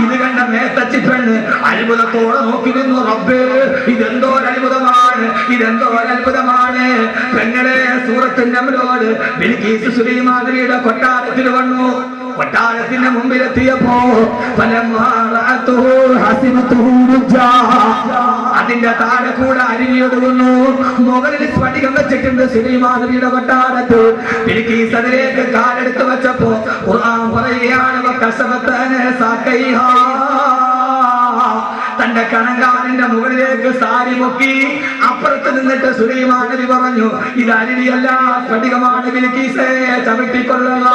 ഇത് കണ്ട മേത്തച്ചി പെണ്ണ് അത്ഭുതത്തോടെ നോക്കി നിന്നു. റബ്ബേ, ഇതെന്തോ അത്ഭുതമാണ്. പെങ്ങളെ, സൂറത്തുൽ നംലോട് ബിൽഖീസ് സുലൈമാൻ നബിയുടെ കൊട്ടാരത്തിൽ വന്നു. കൊട്ടാരത്തിന്റെ മുമ്പിലെത്തിയപ്പോ അതിന്റെ താഴെ കൂടെ അരുവിയൊടുകുന്നു. മുകളിൽ സ്ഫടികം വെച്ചിട്ടുണ്ട് സുലൈമാൻ നബിയുടെ കൊട്ടാരത്ത്. ബിൽഖീസ് അതിലേക്ക് കാലെടുത്ത് വെച്ചപ്പോ ഖുർആൻ പറയുകയാണ്, തന്റെ കണങ്കാലിന്റെ മുകളിലേക്ക് സാരി പൊക്കി അപ്പുറത്ത് നിന്നിട്ട് സുലൈമാൻ നബി പറഞ്ഞു, ഇത് അരുവിയല്ല, സ്ഫടികമാണ്, ബിൽഖീസേ ചവിട്ടിക്കൊള്ളുക.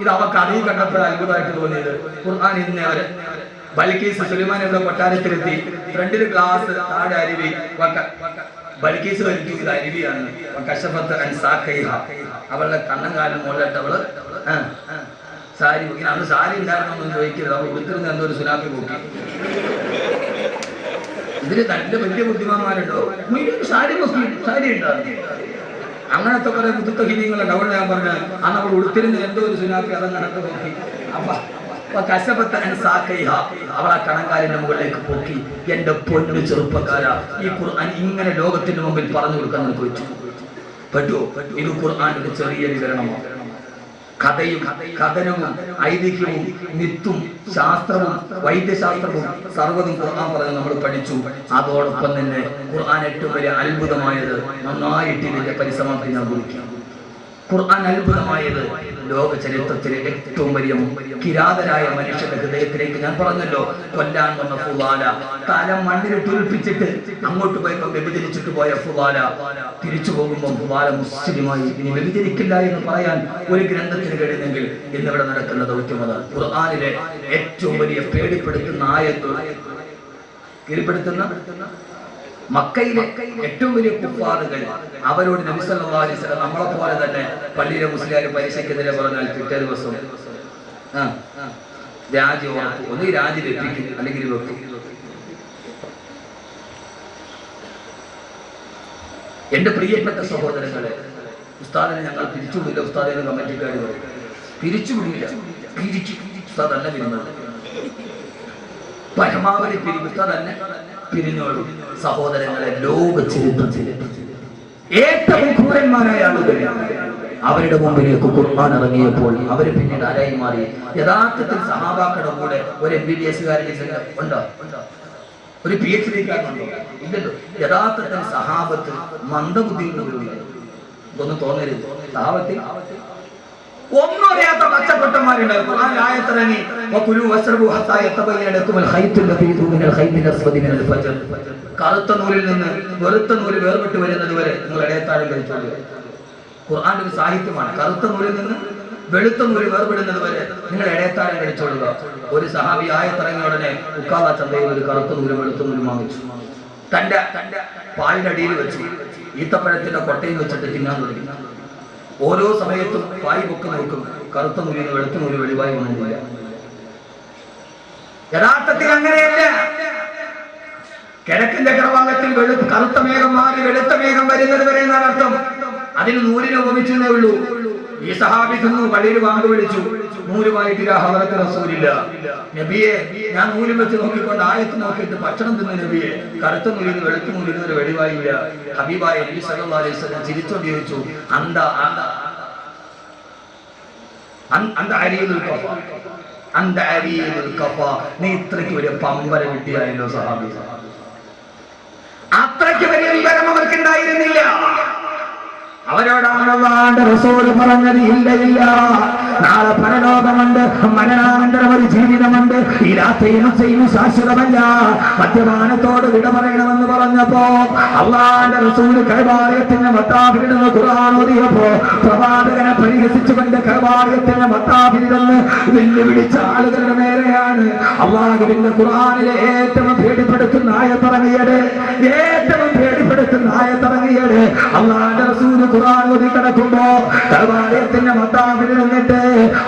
ഇത് അവർക്ക് അറിവ് കണ്ടപ്പോൾ അത്ഭുതമായിട്ട് തോന്നിയത്. ഖുർആൻ ഇന്ന് അവര് ബൽക്കീസ് സുലൈമാൻ നബിയുടെ കൊട്ടാരത്തിലെത്തി. ഫ്രണ്ടിൽ ഗ്ലാസ്, താഴെ അരുവി. ബൽക്കീസ് വലിക്കും, ഇത് അരുവിയാണ്. അവളുടെ കണ്ണും കാലും മുകളിലിട്ടവള് സാരി പൊക്കി. അന്ന് സാരി ഉണ്ടായിരുന്നൊന്നും ചോദിക്കരുത്, അവൾ ഉടുത്തിരുന്ന് എന്തോ ഒരു സുനാപ്പി പൊക്കി. ഇതിന് നല്ല വലിയ ബുദ്ധിമാന്മാരുണ്ടോ? സാരി പൊക്കി, സാരി ഉണ്ടാകും. അങ്ങനത്തെ കുറെ ബുദ്ധിമുട്ടുകളുണ്ട്. അവിടെ ഞാൻ പറഞ്ഞ അന്ന് അവൾ ഉടുത്തിരുന്ന് എന്തോ ഒരു സുനാപ്പി അതങ്ങനത്തെ പൊക്കി. അവളെ കണങ്കാലിന്റെ മുകളിലേക്ക് പൊക്കി. എന്റെ പൊന്നു ചെറുപ്പക്കാരാ, ഈ ഖുർആൻ ഇങ്ങനെ ലോകത്തിന്റെ മുമ്പിൽ പറഞ്ഞു കൊടുക്കാൻ നമുക്ക് പറ്റുമോ? ഇത് ഖുർആന്റെ ചെറിയ വിവരണമാണ്. കഥയും കഥനവും ഐതിഹ്യവും മിത്തും ശാസ്ത്രവും വൈദ്യശാസ്ത്രവും സർവ്വതും ഖുർആൻ പറഞ്ഞ് നമ്മൾ പഠിച്ചു. അതോടൊപ്പം തന്നെ ഖുർആൻ ഏറ്റവും വലിയ അത്ഭുതമായത്, നന്നായിട്ട് ഇതിന്റെ പരിസമാപ്തി ഞാൻ കുറിക്കാം. ഖുർആൻ അത്ഭുതമായത് ലോക ചരിത്രത്തിലെ ഏറ്റവും വലിയ കിരാതരായ മനുഷ്യന്റെ ഹൃദയത്തിലേക്ക് ഞാൻ പറഞ്ഞല്ലോ, കൊല്ലാൻ വന്ന ഫുലാല, തല മണ്ണിൽ തുൽപ്പിച്ചിട്ട് അങ്ങോട്ട് പോയപ്പോൾ വ്യഭിചരിച്ചിട്ട് പോയ ഫുലാല തിരിച്ചു പോകുമ്പോൾ ഫുലാല മുസ്ലിമായി ഇനി വ്യഭിചരിക്കില്ല എന്ന് പറയാൻ ഒരു ഗ്രന്ഥത്തിന് കഴിയുന്നെങ്കിൽ ഇന്നിവിടെ നടക്കുന്ന ദൗത്യമതാണ്. ഖുർആനിലെ ഏറ്റവും വലിയ പേടിപ്പെടുത്തുന്ന ആയത്ത്, കീഴ്പ്പെടുത്തുന്ന മക്കയിലെ ഏറ്റവും വലിയ കുഫാറുകൾ അവരോട് നബി സല്ലല്ലാഹു അലൈഹി വസല്ലം നമ്മളെ പോലെ തന്നെ പള്ളിയിലെ മുസ്ലിയാർ പരീക്ഷയ്ക്കെതിരെ പറഞ്ഞാൽ പിറ്റേ ദിവസം രാജി ഉറപ്പ്, ഒന്ന് രാജി വെപ്പിക്കും അല്ലെങ്കിൽ വെക്കും. എന്റെ പ്രിയപ്പെട്ട സഹോദരങ്ങളെ, ഉസ്താദിനെ ഞങ്ങൾ പിരിച്ചുവിടില്ല, ഉസ്താദിനെ കമ്മിറ്റിക്കാർ പറയും പിരിച്ചുവിടില്ല, ഉസ്താദ് തന്നെ പിരിഞ്ഞോളൂ, പരമാവധി ഉസ്താദ് തന്നെ പിരിഞ്ഞോളൂ. സഹോദരങ്ങളെ, ലോക ചരിത്രത്തിൽ ഏറ്റവും ക്രൂരന്മാരായ ആളുകൾ അവരുടെ മുമ്പിലേക്ക് ഖുർആൻ ഇറങ്ങിയപ്പോൾ അവർ പിന്നീട് ആരായി മാറി? യഥാർത്ഥത്തിൽ സഹാബാക്കളുടെ കൂടെ ഒരു MBBS ഉണ്ടോ? ഒരു PhD ഇല്ലല്ലോ. യഥാർത്ഥത്തിൽ സഹാബത്ത് മന്ദബുദ്ധിയിലൂടെ ഇതൊന്നും തോന്നരുത്. സഹാബത്തിൽ ഒന്നും അറിയാത്ത പച്ചക്കൊട്ടന്മാരുണ്ടാവും. ഖുർആൻ ആയത്തിറങ്ങി കറുത്ത നൂലിൽ നിന്ന് വെളുത്ത നൂല് വേർപെട്ട് വരുന്നത് വരെ നിങ്ങൾ ഇടയത്താഴം കഴിച്ചോളൂ. ഖുർആന്റെ ഒരു സാഹിത്യമാണ്. കറുത്ത നൂലിൽ നിന്ന് വെളുത്ത നൂല് വേർപെടുന്നത് വരെ നിങ്ങൾ ഇടയത്താഴം കഴിച്ചോളുക. ഒരു സഹാബി ആയത്തിറങ്ങിയ ഉടനെ ഉക്കാദ ചന്തയിൽ ഒരു കറുത്ത നൂല് വെളുത്ത നൂല് വാങ്ങിച്ചു തന്റെ പാലിന്റെ അടിയിൽ വെച്ച് ഈത്തപ്പഴത്തിന്റെ കൊട്ടയിൽ വെച്ചിട്ട് തിന്നാൻ തുടങ്ങി. ഓരോ സമയത്തും പായി പൊക്കി നോക്കും, കറുത്ത നൂലിന് വെളുത്ത നൂല് വെളിവായി ഒന്നുമില്ല. യഥാർത്ഥത്തിൽ അങ്ങനെയല്ല. കിഴക്കൻ ചക്രവാളത്തിൽ കറുത്ത മേഘം മാറി വെളുത്ത മേഘം വരുന്നത് വരെ എന്നാണ് അർത്ഥം. അതിന് നൂലിനെ ഉപമിച്ചേ ഉള്ളൂ. ഈ സഹാബി തിന്നു, പള്ളിയിൽ വാങ്ങ് വിളിച്ചു, നൂലുമായിട്ട് ഹദറത്ത് റസൂലില്ല. നബിയെ, ഞാൻ നൂലും വെച്ച് നോക്കിക്കൊണ്ട് ആയത്ത് നോക്കിയിട്ട് ഭക്ഷണം തിന്നു നബിയെ, കറുത്ത നൂലിന് വെളുത്ത നൂലിന് ഒരു വെളിവായില്ല. ഹബീബായ നബി സല്ലല്ലാഹു അലൈഹി വസല്ലം ചിരിച്ചോണ്ട് ചോദിച്ചു, നീ ഇത്രയ്ക്ക് വലിയ പമ്പര വിട്ടിയായല്ലോ സഹാബി. അത്രയ്ക്ക് വലിയ വിവരം അവർക്കുണ്ടായിരുന്നില്ല. അവരോടാണ് അല്ലാഹുവിന്റെ റസൂൽ പറഞ്ഞത്, ഇല്ല ഇല്ല, നാളെ പരലോകമുണ്ട്, മരണാനന്തരം ഒരു ജീവിതമുണ്ട്, ഈ രാത്രിയും ശാശ്വതമല്ല, മദ്യപാനത്തോട് വിട പറയണമെന്ന് പറഞ്ഞപ്പോ അല്ലാഹുവിന്റെ റസൂൽ കഅബാലയത്തിന്റെ മത്താബിലിരുന്ന് ഖുർആൻ ഓതിയപ്പോ പ്രവാചകനെ പരിഹസിച്ചുകൊണ്ട് കഅബാലയത്തിന്റെ മത്താബിലിരുന്ന് വെല്ലുവിളിച്ച ആളുകളുടെ നേരെയാണ് അല്ലാഹുവിന്റെ ഖുർആനിലെ ഏറ്റവും പേടിപ്പെടുത്തുന്ന ആയത്തിറങ്ങിയത്. ഏറ്റവും പേടിപ്പെടുത്തുന്ന ആയത്തിറങ്ങിയത് അല്ലാഹുവിന്റെ റസൂൽ ഖുർആൻ ഓതി കിടക്കുമ്പോ കഅബാലയത്തിന്റെ മത്താബിൽ നിന്നിട്ട്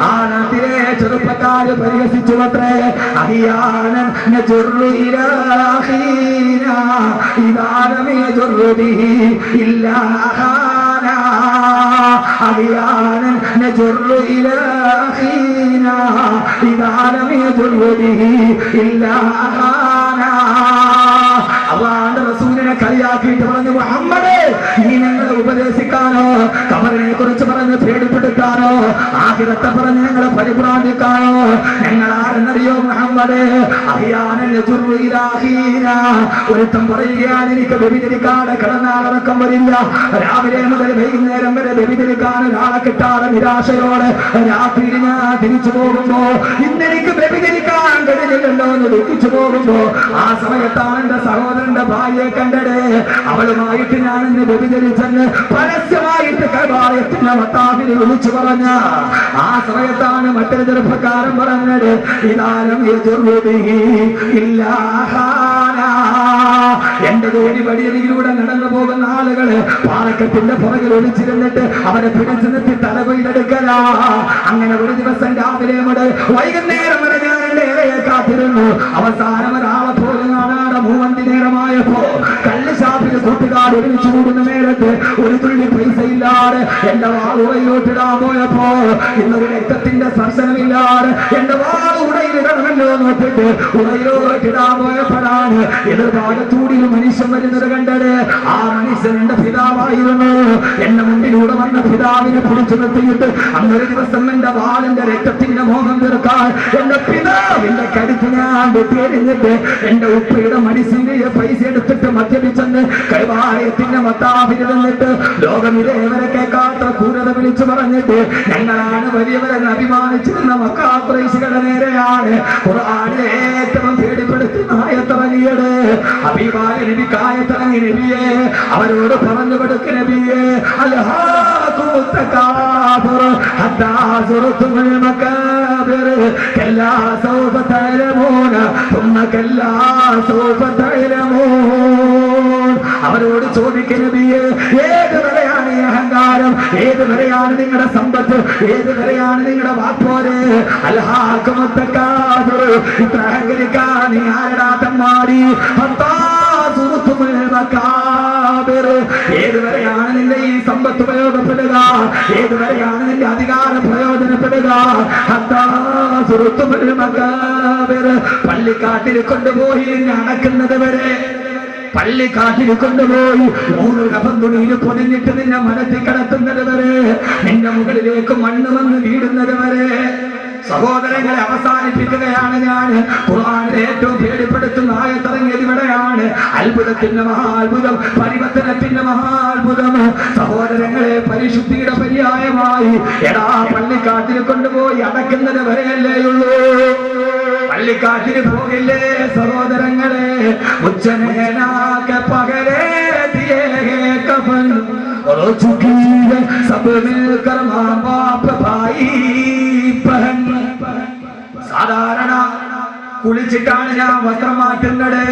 ആ നാട്ടിലെ ചെറുപ്പക്കാര് പരിഹസിച്ചു അത്രേ, അഹിയാനൻ നജുറു ഇലാ അഖീനാ ഇദാ ലം യജുറു ബിഹി ഇല്ലാ ഖാനാ, അഹിയാനൻ നജുറു ഇലാ അഖീനാ ഇദാ ലം യജുറു ബിഹി ഇല്ലാ ഖാനാ. അല്ലാഹുവിന്റെ റസൂലിനെ കളിയാക്കിയിട്ട് പറഞ്ഞു, മുഹമ്മദേ, ഈ ഞങ്ങളെ ഉപദേശിക്കാനോ ഖബറിനെ കുറിച്ച് പറഞ്ഞ് പേടിപ്പെടുത്താനോ ആഖിറത്തെ പറഞ്ഞ് ഞങ്ങളെ പരിഭ്രാന്തിക്കാനോ ഞങ്ങൾ ആരെന്നറിയോ മുഹമ്മദേ? അഹിയാനൻ യജുറു ഇലാ അഖീനാ. ഒരുത്തം പറയുകയാണ്, എനിക്ക് വ്യഭിചരിക്കാതെ കിടന്നാലിറക്കം വരില്ല, രാവിലെ മുതൽ വൈകുന്നേരം വരെ വ്യഭിചരിക്കാൻ ഒരാളെ കിട്ടാതെ നിരാശയോടെ രാത്രിയിൽ ഞാൻ തിരിച്ചു പോകുമ്പോ ഇന്നെനിക്ക് വ്യഭിചരിക്കാൻ കഴിഞ്ഞില്ലല്ലോ എന്ന് ദുഃഖിച്ചു പോകുമ്പോ ആ സമയത്താണ് എന്റെ സഹോദരന്റെ ഭാര്യയെ കണ്ടത്. അവളുമായിട്ട് ഞാൻ ഇന്ന് വ്യഭിചരിച്ചെന്ന് പരസ്യമായിട്ട് കഅബാലയത്തിന്റെ മത്താബിൽ വിളിച്ചു പറഞ്ഞ ആ സമയത്താണ് മറ്റൊരു ചെറുപ്പക്കാരൻ പറഞ്ഞത്, ഇദാലം യജുറു ബിഹി ഇല്ലാ ഖാനാ. എന്റെ ജോലി വഴിയരികിലൂടെ നടന്നു പോകുന്ന ആളുകള് പാറക്കെട്ടിന്റെ പുറകിൽ ഒളിച്ചിരുന്നിട്ട് അവരെ പിടിച്ചു നിർത്തി തല കൊയ്തെടുക്കല. അങ്ങനെ ഒരു ദിവസം രാവിലെ മുതൽ വൈകുന്നേരം വരെ ഞാൻ എന്റെ ഇലയെ കാത്തിരുന്നു. അവസാനം ഒരാളെ പോലും കാണാതെ മൂവന്തി നേരമായപ്പോ കള്ളുഷാപ്പിൽ കൂട്ടുകാർ ഒരുമിച്ച് കൂടുന്ന നേരത്ത് ഒരു തുള്ളി പൈസ ഇല്ലാതെ എന്റെ വാളുറയിലോട്ടിടാൻ പോയപ്പോ ഇന്നൊരു രക്തത്തിന്റെ സ്പർശനമില്ലാതെ എന്റെ വാളുറയിൽ കിടണമല്ലോ നോക്കിട്ട് ഉറയിലോട്ടിടാൻ പോയപ്പോഴാണ് എതിർഭാഗത്തൂടി ഒരു മനുഷ്യൻ വരുന്നത് കണ്ടത്. ആ മനുഷ്യൻ എന്റെ പിതാവായിരുന്നു. എന്റെ മുന്നിലൂടെ വന്ന പിതാവിനെ പിടിച്ചു നിർത്തിയിട്ട് അന്നൊരു ദിവസം എന്റെ വാളിന്റെ രക്തത്തിന്റെ മോഹം തീർക്കാൻ എന്റെ പിതാവിന്റെ കരുത്ത് ഞാൻ വെട്ടിയെറിഞ്ഞിട്ട് എന്റെ ഉപ്പയുടെ മടിസീനയെ പൈസ എടുത്തിട്ട് മദ്യപിച്ചെന്ന് കൈവാലയത്തിന്റെ മത്താവിന് നിന്നിട്ട് ലോകം ഇതേവരെ കേൾക്കാത്ത ക്രൂരത വിളിച്ചു പറഞ്ഞിട്ട് ഞങ്ങളാണ് വലിയവരെന്ന് അഭിമാനിച്ചിരുന്ന മക്കാ ഖുറൈശികളുടെ നേരെയാണ് ഖുർആനിലെ ഏറ്റവും പേടിപ്പെടുത്തുന്ന ആയത്തിറങ്ങിയത്. ഹബീബായ നബിക്ക് ആയത്തിറങ്ങി നബിയെ അവരോട് പറഞ്ഞു കൊടുക്ക നബിയെ അൽഹാകുമുത് തകാബുർ ഹത്താ സുർതുൽ മകാബിർ കല്ലാ സൗഫ തഅലമൂന തുമ്മ കല്ലാ സൗഫ തഅലമൂൻ. അവരോട് ചോദിക്കുന്നബിയെ ഏതുവരെയാണ് ഈ അഹങ്കാരം, ഏതുവരെയാണ് നിങ്ങളുടെ സമ്പത്ത്, ഏതുവരെയാണ് നിങ്ങളുടെ വാപ്പോര്? അൽഹാകുമുത് തകാബുർ ഇത്ര അഹങ്കരിക്കാൻ നീ ആരടാ തമ്മാടി? ഹത്താ സുർതുൽ മകാബിർ ഏതുവരെയാണ് നിന്റെ ഈ സമ്പത്ത് പ്രയോജനപ്പെടുക, ഏതുവരെയാണ് നിന്റെ അധികാരം പ്രയോജനപ്പെടുക? പള്ളിക്കാട്ടിൽ കൊണ്ടുപോയി അടക്കുന്നത് വരെ, പള്ളിക്കാട്ടിൽ കൊണ്ടുപോയി 3 കഫൻ തുണിയിൽ പൊതിഞ്ഞിട്ട് നിന്നെ മനസ്സിൽ കിടത്തുന്നത് വരെ, നിന്റെ മുകളിലേക്ക് മണ്ണ് വന്ന് വീടുന്നത് വരെ സഹോദരങ്ങളെ അവസാനിപ്പിക്കുകയാണ് ഞാൻ. ഖുർആനിലെ ഏറ്റവും പേടിപ്പെടുത്തുന്ന ആയത്തിറങ്ങിയത് ഇവിടെയാണ്. അത്ഭുതത്തിന്റെ മഹാത്ഭുതം, പരിവർത്തനത്തിന്റെ മഹാത്ഭുതം. സഹോദരങ്ങളെ പരിശുദ്ധിയുടെ പര്യായമായി എടാ പള്ളിക്കാട്ടിൽ കൊണ്ടുപോയി അടക്കുന്നത് വരെയല്ലേയുള്ളൂ. പള്ളിക്കാട്ടിൽ പോകില്ലേ സഹോദരങ്ങളെ? ഉച്ചനേനാക്ക പകരേ ദിയേ കഫൻ और चुकी है सब मिलकर माँ बाप भाई बहन. സാധാരണ കുളിച്ചിട്ടാണ് ഞാൻ വസ്ത്രം മാറ്റുന്നത്.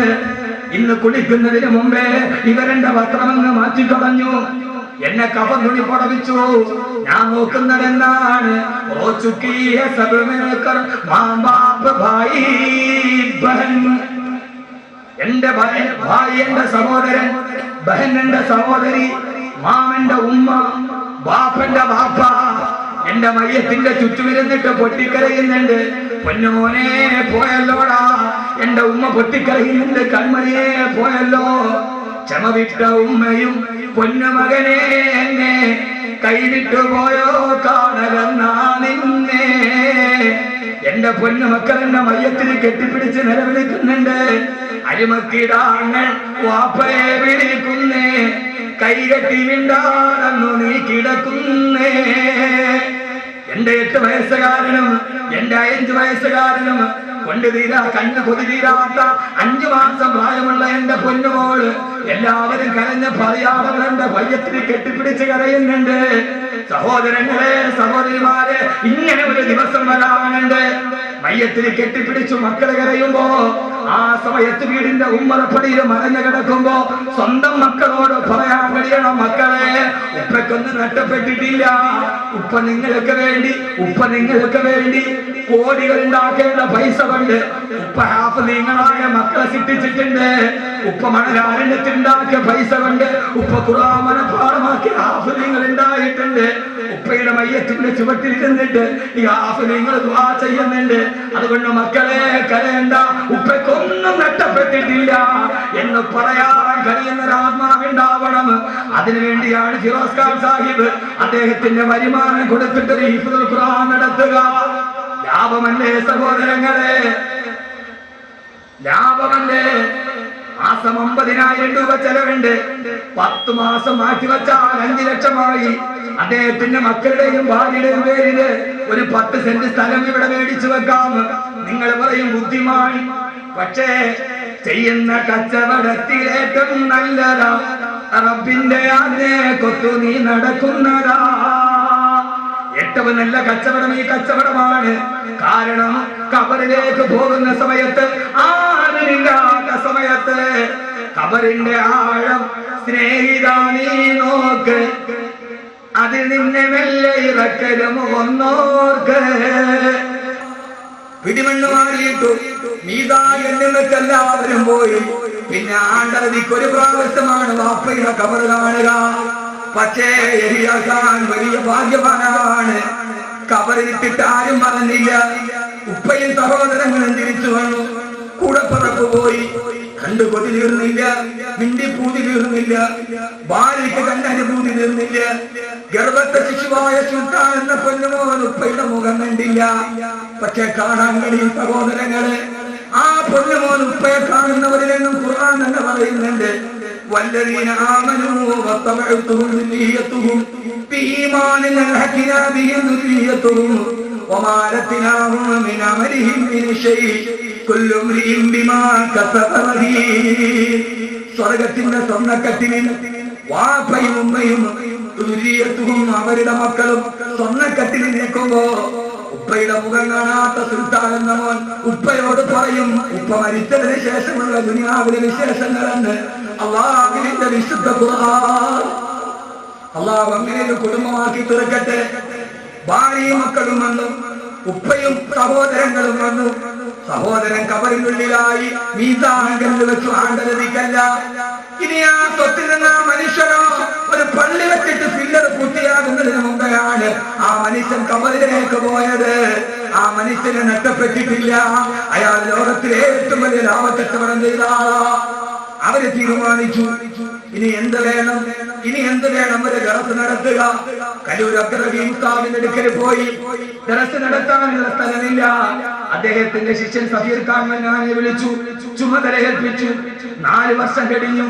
ഇന്ന് കുളിക്കുന്നതിന് മുമ്പേ ഇവരെന്റെ വസ്ത്രമങ്ങ് മാറ്റിക്കളഞ്ഞു, എന്നെ കഫൻ തുണി പുടവിച്ചു. ഞാൻ നോക്കുന്നത് എന്താണ്? ഓ ചുക്കി ഹൈ സബ് മിൽകർ മാँ बाप भाई बहन. എന്റെ ഭായി എന്റെ സഹോദരൻ, ബഹൻ എന്റെ സഹോദരി, മാമന്റെ ഉമ്മ, ബാപ്പന്റെ ബാപ്പ എന്റെ മയ്യത്തിന്റെ ചുറ്റുമിരുന്നിട്ട് പൊട്ടിക്കരയുന്നുണ്ട്. പൊന്നുമോനെ പോയല്ലോടാ, എന്റെ ഉമ്മ പൊട്ടിക്കരയുന്നുണ്ട്. കൺമണിയെ പോയല്ലോ. ക്ഷമ വിട്ട ഉമ്മയും പൊന്നുമകനെ എന്നെ കൈവിട്ടു പോയോ കാണലെന്നാ നിന്നെ. എന്റെ പൊന്നുമക്കൾ എന്റെ മയ്യത്തിന് കെട്ടിപ്പിടിച്ച് നിലവിളിക്കുന്നുണ്ട്. അരിമക്കിടാങ്ങൾ വാപ്പയെ വിളിക്കുന്നേ, കൈകെട്ടി മിണ്ടാണെന്നു നീ കിടക്കുന്നേ. എന്റെ 8 വയസ്സുകാരനും എന്റെ 5 വയസ്സുകാരനും കൊണ്ട് തീരാ കണ്ണ് കൊതി തീരാത്ത 5 മാസം പ്രായമുള്ള എന്റെ പൊന്നുമോള് എല്ലാവരും കരഞ്ഞ് പറയാതെ എന്റെ മയ്യത്തിന് കെട്ടിപ്പിടിച്ച് കരയുന്നുണ്ട്. സഹോദരങ്ങളെ, സഹോദരിമാരെ, ഇങ്ങനെ ഒരു ദിവസം വരാനുണ്ട്. മയ്യത്തിന് കെട്ടിപ്പിടിച്ചു മക്കളെ കരയുമ്പോ, ആ സമയത്ത് വീടിന്റെ ഉമ്മറപ്പടിയിൽ മറഞ്ഞു കിടക്കുമ്പോ സ്വന്തം മക്കളോട് പറയാൻ കഴിയണം, മക്കളെ ഉപ്പക്കൊന്നും നഷ്ടപ്പെട്ടിട്ടില്ല. ഉപ്പ നിങ്ങൾക്ക് വേണ്ടി കോടികൾ ഉണ്ടാക്കേണ്ട പൈസ കൊണ്ട് ഉപ്പ ഹാഫിളീങ്ങളായ മക്കളെ സൃഷ്ടിച്ചിട്ടുണ്ട്. ഉപ്പ മണലാരണ്യത്തിലുണ്ടാക്കിയ പൈസ കൊണ്ട് ഉപ്പ ഖുർആൻ മനഃപാഠമാക്കിയ ഹാഫിളീങ്ങൾ ഉണ്ടായിട്ടുണ്ട്. ഉപ്പയുടെ മയ്യത്തിന്റെ ചുവട്ടിൽ ഇരുന്നിട്ട് ഈ ഹാഫിളീങ്ങൾ ദുആ ചെയ്യുന്നുണ്ട്. അതുകൊണ്ട് മക്കളെ കരയണ്ട, ഉപ്പയ്ക്കൊന്നും നഷ്ടപ്പെട്ടിട്ടില്ല എന്ന് പറയാൻ കഴിയുന്ന ആത്മാവുണ്ടാവണം. അതിനുവേണ്ടിയാണ് ഫിറോസ് ഖാൻ സാഹിബ് അദ്ദേഹത്തിന്റെ വരുമാനം കൊടുത്തിട്ട് ഹിഫ്ദുൽ ഖുർആൻ നടത്തുക. ലാഭമല്ലേ സഹോദരങ്ങളെ, ലാഭമല്ലേ? മാസം 50,000 രൂപ ചെലവുണ്ട്. 10 മാസം മാറ്റിവെച്ചാൽ 5 ലക്ഷമായി. അദ്ദേഹത്തിന്റെ മക്കളുടെയും ഭാര്യയുടെയും പേരില് ഒരു 10 സെന്റ് സ്ഥലം ഇവിടെ മേടിച്ചു വെക്കാം. നിങ്ങൾ പറയും ബുദ്ധിമാൻ. പക്ഷേ ചെയ്യുന്ന കച്ചവടത്തിലേറ്റവും നല്ലതാ റബ്ബിന്റെ ആജ്ഞയെ കൊത്തു നീ നടക്കുന്നതാ. ഏറ്റവും നല്ല കച്ചവടം ഈ കച്ചവടമാണ്. കാരണം ഖബറിലേക്ക് പോകുന്ന സമയത്ത്, ആരില്ലാത്ത സമയത്ത്, ഖബറിന്റെ ആഴം സ്നേഹിത നീ നോക്ക്, അതിൽ നിന്നെ മെല്ലെ ഇറക്കലും ഒന്നോർക്ക്. പിടിമണ്ണ് മാറിയിട്ടു മീതാനിന്നൊക്കെ എല്ലാവരും പോയി. പിന്നെ ആണ്ടതിക്കൊരു പ്രാവശ്യമാണ് വാപ്പയുടെ ഖബർ കാണുക. പക്ഷേ യഹിയാ ഖാൻ വലിയ ഭാഗ്യവാനാണ്. ഖബറിലിട്ടിട്ട് ആരും പറഞ്ഞില്ല, ഉപ്പയും സഹോദരങ്ങളും തിരിച്ചു വന്നു. കൂടപ്പറപ്പ് പോയി. കണ്ടു കൊതി തീർന്നില്ല, മിണ്ടിപ്പൂതി തീർന്നില്ല, ഭാര്യയ്ക്ക് കണ്ടനുഭൂതി തീർന്നില്ല. ഗർഭത്തെ ശിശുവായ സുൽത്താൻ എന്ന പൊന്നുമോൻ ഉപ്പയുടെ മുഖം കണ്ടില്ല. പക്ഷെ കാണാൻ കഴിയും സഹോദരങ്ങളെ, ആ പൊന്നുമോൻ ഉപ്പയെ കാണുന്നവരിൽ നിന്നും ഖുർആൻ തന്നെ പറയുന്നുണ്ട്, വല്ലദീന ആമനൂ വത്തബഅതുഹും ദുരിയ്യത്തുഹും ബിഈമാനിൻ അൽഹഖനാ ബിഹിം ദുരിയ്യത്തുഹും വമാ ലത്നാഹും മിൻ അമലിഹിം മിൻ ശൈഇ കുല്ലു ഇംറിഇൻ ബിമാ കസബ റഹീൻ. സ്വർഗ്ഗത്തിന്റെ സ്വർണ്ണക്കട്ടിലിൽ വാപ്പയും ഉമ്മയും ദുരിയ്യത്തുഹും അവരുടെ മക്കളും സ്വർണ്ണക്കട്ടിലിൽ നിൽക്കുമ്പോ ഉപ്പയുടെ മുഖം കാണാത്ത സുൽത്താൻ എന്ന മോൻ ഉപ്പയോട് പറയും, ഉപ്പ മരിച്ചതിന് ശേഷമുള്ള ദുനിയാവിലെ വിശേഷങ്ങളെന്ന് അല്ലാഹുവിന്റെ വിശുദ്ധ ഖുർആൻ. അല്ലാഹു അങ്ങനെ ഒരു കുടുംബമാക്കി തീർക്കട്ടെ. ഭാര്യയും മക്കളും വന്നു, ഉപ്പയും സഹോദരങ്ങളും വന്നു. സഹോദരൻ കബറിനുള്ളിലായി മീസാങ്കൽ വെച്ചു ആണ്ടലതിക്കല്ല. ഇനി ആ സ്വത്തിൽ നിന്ന് ആ മനുഷ്യനോ ഒരു പള്ളി വെച്ചിട്ട് പില്ലർ പൂർത്തിയാകുന്നതിന് മുമ്പെയാണ് ആ മനുഷ്യൻ കബറിലേക്ക് പോയത്. ആ മനുഷ്യനെ നഷ്ടപ്പെട്ടിട്ടില്ല. അയാൾ ലോകത്തിലെ ഏറ്റവും വലിയ ലാഭക്കച്ചവടം ചെയ്ത ആളാ. അവര് തീരുമാനിച്ചു, ഇനി എന്ത് വേണം, ഇനി എന്ത് വേണം, ഒരു ദറസ് നടത്തുക. കലൂർ അബ്ദുറഹീം ഉസ്താദിന്റെ അടുക്കൽ പോയി. ദറസ് നടത്താനുള്ള സ്ഥലമില്ല. അദ്ദേഹത്തിന്റെ ശിഷ്യൻ സഫീർ ഖാൻ മന്നാനെ വിളിച്ചു, ചുമതല ഏൽപ്പിച്ചു. 4 വർഷം കഴിഞ്ഞു.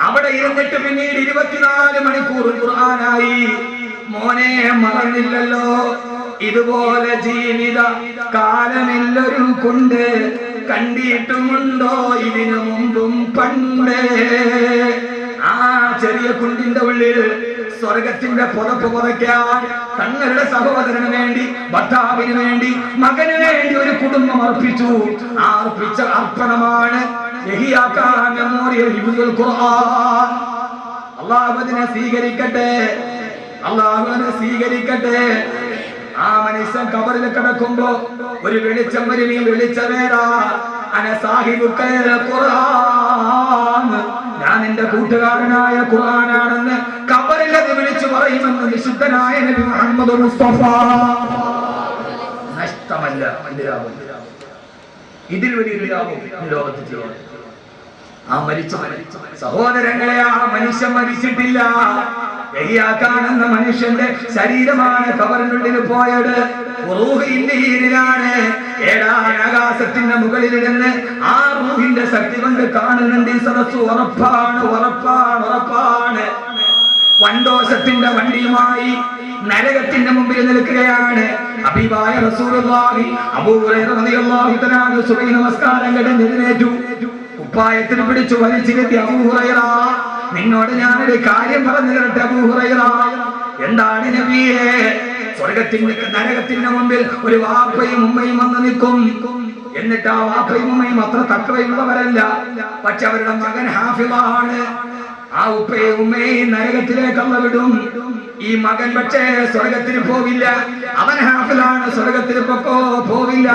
അവിടെ ഇരുന്നിട്ട് പിന്നീട് 24 മണിക്കൂർ ഖുർആനായി. മോനെ മറന്നില്ലല്ലോ, ഇതുപോലെ ജീവിത കാലമില്ലൊരു കൊണ്ട് കണ്ടിട്ടുമുണ്ടോ ഇതിനു മുമ്പും പണ്ട്. ആ ചെറിയ കുണ്ടിന്റെ ഉള്ളിൽ സ്വർഗത്തിന്റെ പുതപ്പ് പുതയ്ക്കാൻ തങ്ങളുടെ സഹോദരന് വേണ്ടി, ഭർത്താവിന് വേണ്ടി, മകന് വേണ്ടി ഒരു കുടുംബം അർപ്പിച്ചു. ആ അർപ്പിച്ച അർപ്പണമാണ് മെമ്മോറിയൽ ഹിഫ്ദുൽ ഖുർആൻ. അല്ലാഹു അതിനെ സ്വീകരിക്കട്ടെ, അല്ലാഹു അതിനെ സ്വീകരിക്കട്ടെ. ആ മനുഷ്യൻ കബറിൽ കിടക്കുമ്പോ ഒരു വെളിച്ചം വരും. ഈ വെളിച്ചമേടാ, അന സാഹിബുക്കൽ ഖുർആൻ, ഞാൻ എന്റെ കൂട്ടുകാരനായ ഖുർആനാണെന്ന് കബറിൽ അത് വിളിച്ചു പറയുമെന്ന് വിശുദ്ധനായ നബി മുഹമ്മദ് മുസ്തഫ. നഷ്ടമല്ല ലാഭം, ഇതിൽ വലിയൊരു ലാഭം ലോകത്ത് ചെയ്യണം. ആ മരിച്ച സഹോദരങ്ങളെ, ആ മനുഷ്യൻ മരിച്ചിട്ടില്ല. എന്ന മനുഷ്യന്റെ ശരീരമാണ് കബറിനുള്ളിൽ പോയത്. ആകാശത്തിന്റെ മുകളിലിരുന്ന് ആ റൂഹിന്റെ ശക്തി കൊണ്ട് കാണുന്നുണ്ട്. ഈ സദസ്സ് ഉറപ്പാണ്, ഉറപ്പാണ്, ഉറപ്പാണ്. വണ്ടോശത്തിന്റെ വണ്ടിയുമായി നരകത്തിന്റെ മുമ്പിൽ നിൽക്കുകയാണ്. ഹബീബായ റസൂലുള്ളാഹി അബൂ ഹുറൈറ റളിയല്ലാഹു തആല സുബഹി നമസ്കാരം കഴിഞ്ഞ് എഴുന്നേറ്റു. കുപ്പായത്തിൽ പിടിച്ചു വലിച്ചിരുത്തി, അബൂ ഹുറൈറ, നിന്നോട് ഞാനൊരു കാര്യം പറഞ്ഞു തരട്ടെ അബൂ ഹുറൈറ. എന്താണ് നബിയേ? സ്വർഗത്തിന്റെ നരകത്തിന്റെ മുമ്പിൽ ഒരു വാപ്പയും ഉമ്മയും വന്ന് നിൽക്കും. എന്നിട്ട് ആ വാപ്പയും ഉമ്മയും അത്ര തക്കവയുള്ളവരല്ല, പക്ഷെ അവരുടെ മകൻ ഹാഫിളാണ്. ആ ഉപ്പയും ഉമ്മയും നരകത്തിലേക്ക് അള്ള വിടും. ഈ മകൻ പക്ഷേ സ്വർഗത്തിന് പോവില്ല. അവൻ ഹാഫിളാണ്, സ്വർഗത്തിന് പോവില്ല.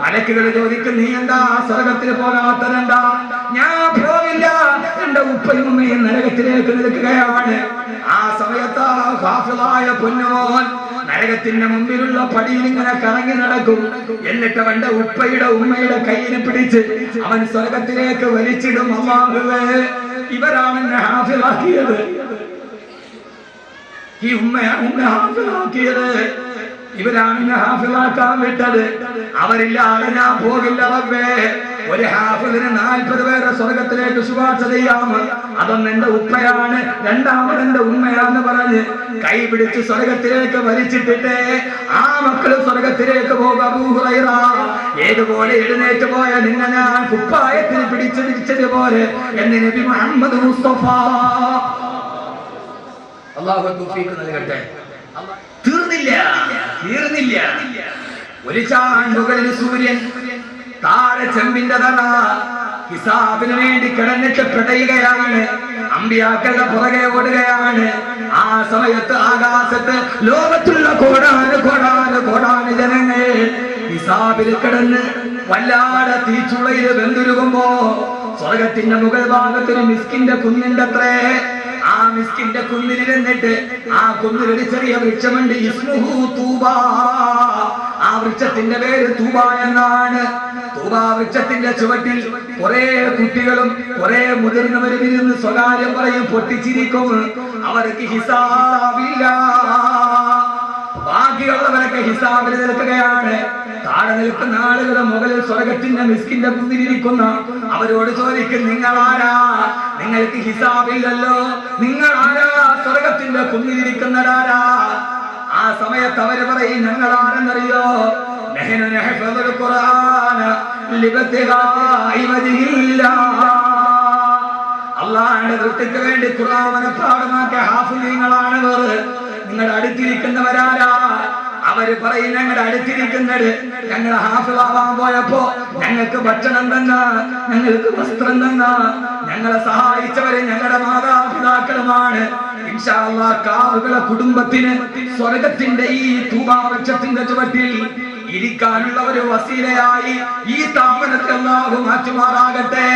മലക്കുകൾ ചോദിക്കും, നീ എന്താ സ്വർഗത്തിന് പോകാത്തതെന്താ? ഞാൻ പോവില്ല, എന്റെ ഉപ്പയും ഉമ്മയും നരകത്തിലേക്ക് നിൽക്കുകയാണ്. ആ സമയത്ത് ഹാഫിളായ പൊന്നുമോൻ നരകത്തിന്റെ മുമ്പിലുള്ള പടിയിൽ ഇങ്ങനെ കറങ്ങി നടക്കും. എന്നിട്ട് അവന്റെ ഉപ്പയുടെ ഉമ്മയുടെ കയ്യിൽ പിടിച്ച് അവൻ സ്വർഗത്തിലേക്ക് വലിച്ചിടും. അല്ലാഹുവേ, ഇവരാണ് എന്നെ ഹാഫിളാക്കിയത്, ഈ ഉമ്മയാണ് എന്നെ ഹാഫിളാക്കിയത്, ഇവരാണ് എന്നെ ഹാഫിളാക്കാൻ വിട്ടത്. അവരില്ലാതെ ഞാൻ പോകില്ല റബ്ബേ. ഒരു ഹാഫിളിന് 40 പേരെ സ്വർഗത്തിലേക്ക് ശുപാർശ ചെയ്യാം. അതൊന്ന് എന്റെ ഉപ്പയാണ്, രണ്ടാമത് എന്റെ ഉമ്മയാന്ന് പറഞ്ഞ് കൈ പിടിച്ച് സ്വർഗത്തിലേക്ക് വലിച്ചിട്ടിട്ട് ആ മക്കള് സ്വർഗത്തിലേക്ക് പോകും. അബൂ ഹുറൈറ, ഏതുപോലെ എഴുന്നേറ്റ് പോയ നിന്നെ ഞാൻ കുപ്പായത്തിന് പിടിച്ചു തിരിച്ചതുപോലെ എന്ന് നബി മുഹമ്മദ് മുസ്തഫ. അല്ലാഹു തൗഫീഖ് നൽകട്ടെ. തീർന്നില്ല. ഒരു ചാണ്ടുകളിൽ സൂര്യൻ, താഴെ ചെമ്പിന്റെ തല, ഹിസാബിന് വേണ്ടി കിടന്നിട്ട് പിടയുകയാണ്. അമ്പിയാക്കളുടെ പുറകെ ഓടുകയാണ്. ആ സമയത്ത് ആകാശത്ത് ലോകത്തുള്ള കോടാന് ജനങ്ങൾ ഹിസാബിൽ കിടന്ന് വല്ലാതെ തീച്ചുളയിൽ വെന്തുരുകുമ്പോ സ്വർഗത്തിന്റെ മുകൾ ഭാഗത്തിന് മിസ്കിന്റെ കുന്നിന്റെ അത്രേ. ആ മിസ്കിന്റെ കുന്നിലിരുന്നിട്ട് ആ കുന്നിലൊരു ചെറിയ വൃക്ഷമുണ്ട്, ഇസ്മുഹു തൂബ. ആ വൃക്ഷത്തിന്റെ പേര് തൂബ എന്നാണ്. തൂബ വൃക്ഷത്തിന്റെ ചുവട്ടിൽ കുറെ കുട്ടികളും കുറെ മുതിർന്നവരും ഇരുന്ന് സ്വകാര്യം പറയും, പൊട്ടിച്ചിരിക്കും. അവർക്ക് ഹിസാബില്ല. ബാക്കിയുള്ളവരൊക്കെ ഹിസാബിൽ നിൽക്കുകയാണ്. താഴെ നിൽക്കുന്ന ആളുകളുടെ മുകളിൽ സ്വർഗത്തിന്റെ മിസ്കിന്റെ കുന്നിലിരിക്കുന്ന അവരോട് ചോദിക്കും, നിങ്ങളാരാ? നിങ്ങൾക്ക് ഹിസാബില്ലല്ലോ, നിങ്ങളാരാ സ്വർഗത്തിന്റെ കുന്നിലിരിക്കുന്നവരാരാ? ആ സമയത്ത് അവര് പറയും, ഞങ്ങളാരെന്നറിയോ? അള്ളാഹുവിന്റെ വൃത്തിക്ക് വേണ്ടി ഖുർആൻ മനഃപാഠമാക്കിയ ഹാഫിളീങ്ങളാണ് അവർ. നിങ്ങളുടെ അടുത്തിരിക്കുന്നവരാരാ? അവര് പറയും, ഞങ്ങളുടെ അടുത്തിരിക്കുന്നത് ഞങ്ങൾ ഹാഫിളാവാൻ പോയപ്പോ ഞങ്ങൾക്ക് ഭക്ഷണം തന്ന, ഞങ്ങൾക്ക് വസ്ത്രം തന്ന, ഞങ്ങളെ സഹായിച്ചവര് ഞങ്ങളുടെ മാതാപിതാക്കളുമാണ്. ഇൻഷാ അല്ലാഹ് കാവുകളെ കുടുംബത്തിന് സ്വർഗത്തിന്റെ ഈ തൂബാ വൃക്ഷത്തിന്റെ ചുവട്ടിൽ ഇരിക്കാനുള്ള ഒരു വസീലയായി ഈ സ്ഥാപനത്തെ അല്ലാഹു മാറ്റുമാറാകട്ടെ.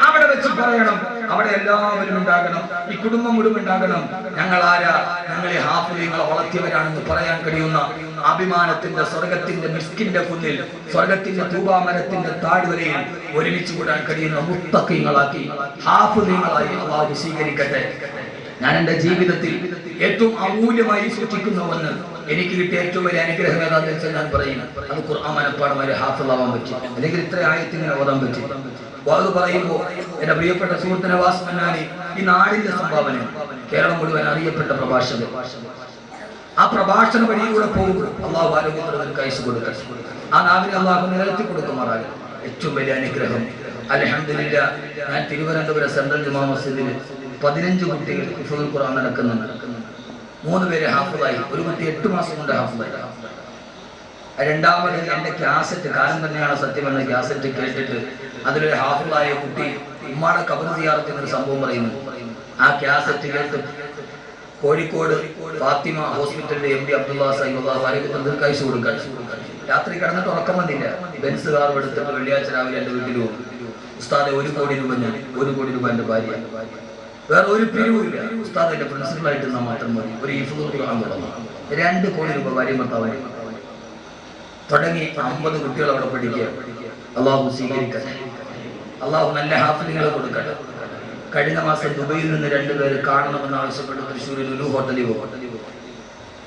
അവിടെ വെച്ച് പറയണം, അവിടെ എല്ലാവരും ഉണ്ടാകണം, ഈ കുടുംബം മുഴുവൻ ഉണ്ടാകണം. ഞങ്ങൾ ആരാ? ഞങ്ങൾ ഈ ഹാഫിളീങ്ങളെ വളർത്തിയവരാണെന്ന് പറയാൻ കഴിയുന്ന അഭിമാനത്തിന്റെ സ്വർഗത്തിന്റെ മിസ്കിന്റെ കുന്നിൽ, സ്വർഗത്തിന്റെ തൂബാ മരത്തിന്റെ താഴ്വരയിൽ ഒരുമിച്ച് കൂടാൻ കഴിയുന്ന മുത്തഖീങ്ങളാക്കി ഹാഫിളീങ്ങളായി അല്ലാഹു സ്വീകരിക്കട്ടെ. ഞാൻ എന്റെ ജീവിതത്തിൽ ഏറ്റവും അമൂല്യമായി സൂക്ഷിക്കുന്നുവെന്ന് എനിക്ക് കിട്ടിയ ഏറ്റവും വലിയ അനുഗ്രഹം ഏതാണെന്ന് വെച്ചാൽ ഞാൻ പറയും, അത് ഖുർആൻ മനഃപ്പാഠം വരെ ഹാഫിളാവാൻ പറ്റും, അല്ലെങ്കിൽ ഇത്ര ആയത്തിങ്ങനെ ഓതാൻ പറ്റും. അത് പറയുമ്പോൾ എന്റെ പ്രിയപ്പെട്ട സുഹൃത്ത് നവാസ് മന്നാനി ഈ നാടിന്റെ സംഭാവന, കേരളം മുഴുവൻ അറിയപ്പെട്ട പ്രഭാഷകൻ. ആ പ്രഭാഷണ വഴിയിലൂടെ പോകുമ്പോൾ അള്ളാഹു ആരോഗ്യത്തോടെ കൈസ് കൊടുക്കട്ടെ. ആ നാവിനെ അള്ളാഹു നിലനിർത്തി കൊടുക്കുമാറാകും. ഏറ്റവും വലിയ അനുഗ്രഹം. അൽഹംദുലില്ലാഹ്, ഞാൻ തിരുവനന്തപുരം സെൻട്രൽ ജുമാ മസ്ജിദിൽ 15 കുട്ടികൾ ഹിഫ്ളുൽ ഖുർആൻ നടക്കുന്നുണ്ട്. 3 പേര് ഹാഫിളായി, ഒരു കുട്ടി 8 മാസം കൊണ്ട് ഹാഫിളായി. രണ്ടാമത് എന്റെ കാസറ്റ്, കാലം തന്നെയാണ് സത്യമെന്ന കാസറ്റ് കേട്ടിട്ട് അതിലൊരു ഹാഫിളായ കുട്ടി ഉമ്മാടെ ഖബർ സിയാറത്ത് എന്നൊരു സംഭവം പറയുന്നു. ആ കാസറ്റ് കേട്ട് കോഴിക്കോട് ഫാത്തിമ ഹോസ്പിറ്റലിന്റെ MD അബ്ദുള്ള സാഹിബ് ആരോഗ്യത്തിൽ കഴിച്ചു കൊടുക്കാൻ രാത്രി കിടന്നിട്ട് ഉറക്കം വന്നില്ല. ബെൻസ് കാർ എടുത്തിട്ട് വെള്ളിയാഴ്ച രാവിലെ എന്റെ വീട്ടിൽ പോകും. ഉസ്താദെ 1 കോടി രൂപ ഞാൻ, 1 കോടി രൂപ എന്റെ ഭാര്യ, വേറെ ഒരു പിരിവില്ല. ഉസ്താദ് എന്റെ പ്രിൻസിപ്പളായിട്ട് നിന്നാൽ മാത്രം മതി. ഒരു ഹിഫ്ളുൽ ഖുർആൻ തുടങ്ങി 2 കോടി രൂപ ഭാര്യ ഭർത്താവ് തുടങ്ങി 50 കുട്ടികൾ അവിടെ പഠിക്കുക. അള്ളാഹു സ്വീകരിക്കട്ടെ. അള്ളാഹു നല്ല ഹാഫിളുകളെ കൊടുക്കട്ടെ. കഴിഞ്ഞ മാസം ദുബൈയിൽ നിന്ന് 2 പേര് കാണണമെന്ന് ആവശ്യപ്പെട്ട് തൃശ്ശൂരിൽ ഒരു ഹോട്ടലിൽ പോകും.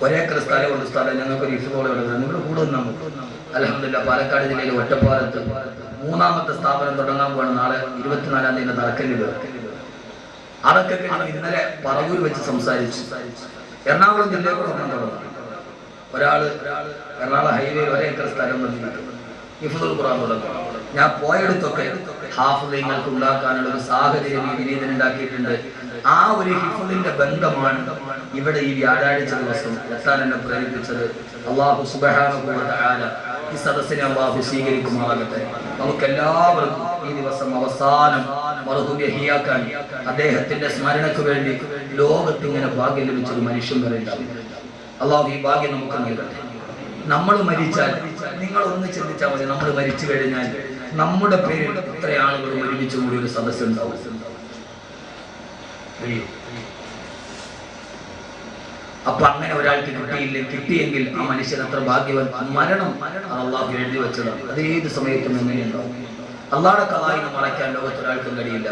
ഒരേക്കർ സ്ഥലമുണ്ട്. സ്ഥലം ഞങ്ങൾക്കൊരു ഹിഫ്ളോളെ നിങ്ങൾ കൂടെ നിന്നു. അൽഹംദുലില്ലാഹ്, പാലക്കാട് ജില്ലയിലെ ഒറ്റപ്പാലത്ത് 3ാമത്തെ സ്ഥാപനം തുടങ്ങാൻ പോകണം. നാളെ 24-ാം തീയതി തറക്കല്ലിൽ. അതൊക്കെ ഇന്നലെ പറവൂർ വെച്ച് സംസാരിച്ചു. എറണാകുളം ജില്ലയിൽ കൂടെ തുടങ്ങും. ഒരാള് എറണാകുളം ഹൈവേയിൽ 1 ഏക്കർ സ്ഥലം ഹിഫ്ളുൽ ഖുർആൻ തുടങ്ങും. ഞാൻ പോയെടുത്തൊക്കെ ഹാഫിളീങ്ങൾക്ക് ഉണ്ടാക്കാനുള്ള ഒരു സാഹചര്യം ഈ വിനീതൻ ഉണ്ടാക്കിയിട്ടുണ്ട്. ആ ഒരു ഹിഫ്ളിന്റെ ബന്ധമാണ് ഇവിടെ ഈ വ്യാഴാഴ്ച ദിവസം എത്താൻ എന്നെ പ്രേരിപ്പിച്ചത്. അല്ലാഹു സുബ്ഹാനഹു വ തആല ഈ സദസ്സിനെ അല്ലാഹു സ്വീകരിക്കുമാറാകട്ടെ. നമുക്കെല്ലാവർക്കും ഈ ദിവസം അവസാനം മർഹൂമിയാക്കാൻ അദ്ദേഹത്തിന്റെ സ്മരണയ്ക്ക് വേണ്ടി ലോകത്ത് ഇങ്ങനെ ഭാഗ്യം ലഭിച്ചൊരു മനുഷ്യൻ വരെ ഉണ്ടാവും. അല്ലാഹു ഈ ഭാഗ്യം നമുക്ക് നൽകട്ടെ. നമ്മൾ മരിച്ചാൽ നിങ്ങൾ ഒന്ന് ചിന്തിച്ചാൽ മതി, നമ്മൾ മരിച്ചു കഴിഞ്ഞാൽ നമ്മുടെ പേരിൽ ഇത്ര ആളുകൾ ഒരുമിച്ച് കൂടി ഒരു സദസ്സ് ഉണ്ടാവും. അപ്പൊ അങ്ങനെ ഒരാൾക്ക് കിട്ടിയെങ്കിൽ ആ മനുഷ്യൻ അത്ര ഭാഗ്യവൻ. മരണം അള്ളാഹു എഴുതി വെച്ചതാണ്. അത് ഏത് സമയത്തും എങ്ങനെയുണ്ടാവും. അള്ളാഹുടെ കലായിനെ മറയ്ക്കാൻ ലോകത്തൊരാൾക്കും കഴിയില്ല.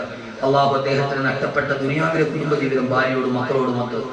അള്ളാഹു അദ്ദേഹത്തിന് നഷ്ടപ്പെട്ട ദുനിയാവിലെ കുടുംബജീവിതം ഭാര്യയോടും മക്കളോടും മൊത്തം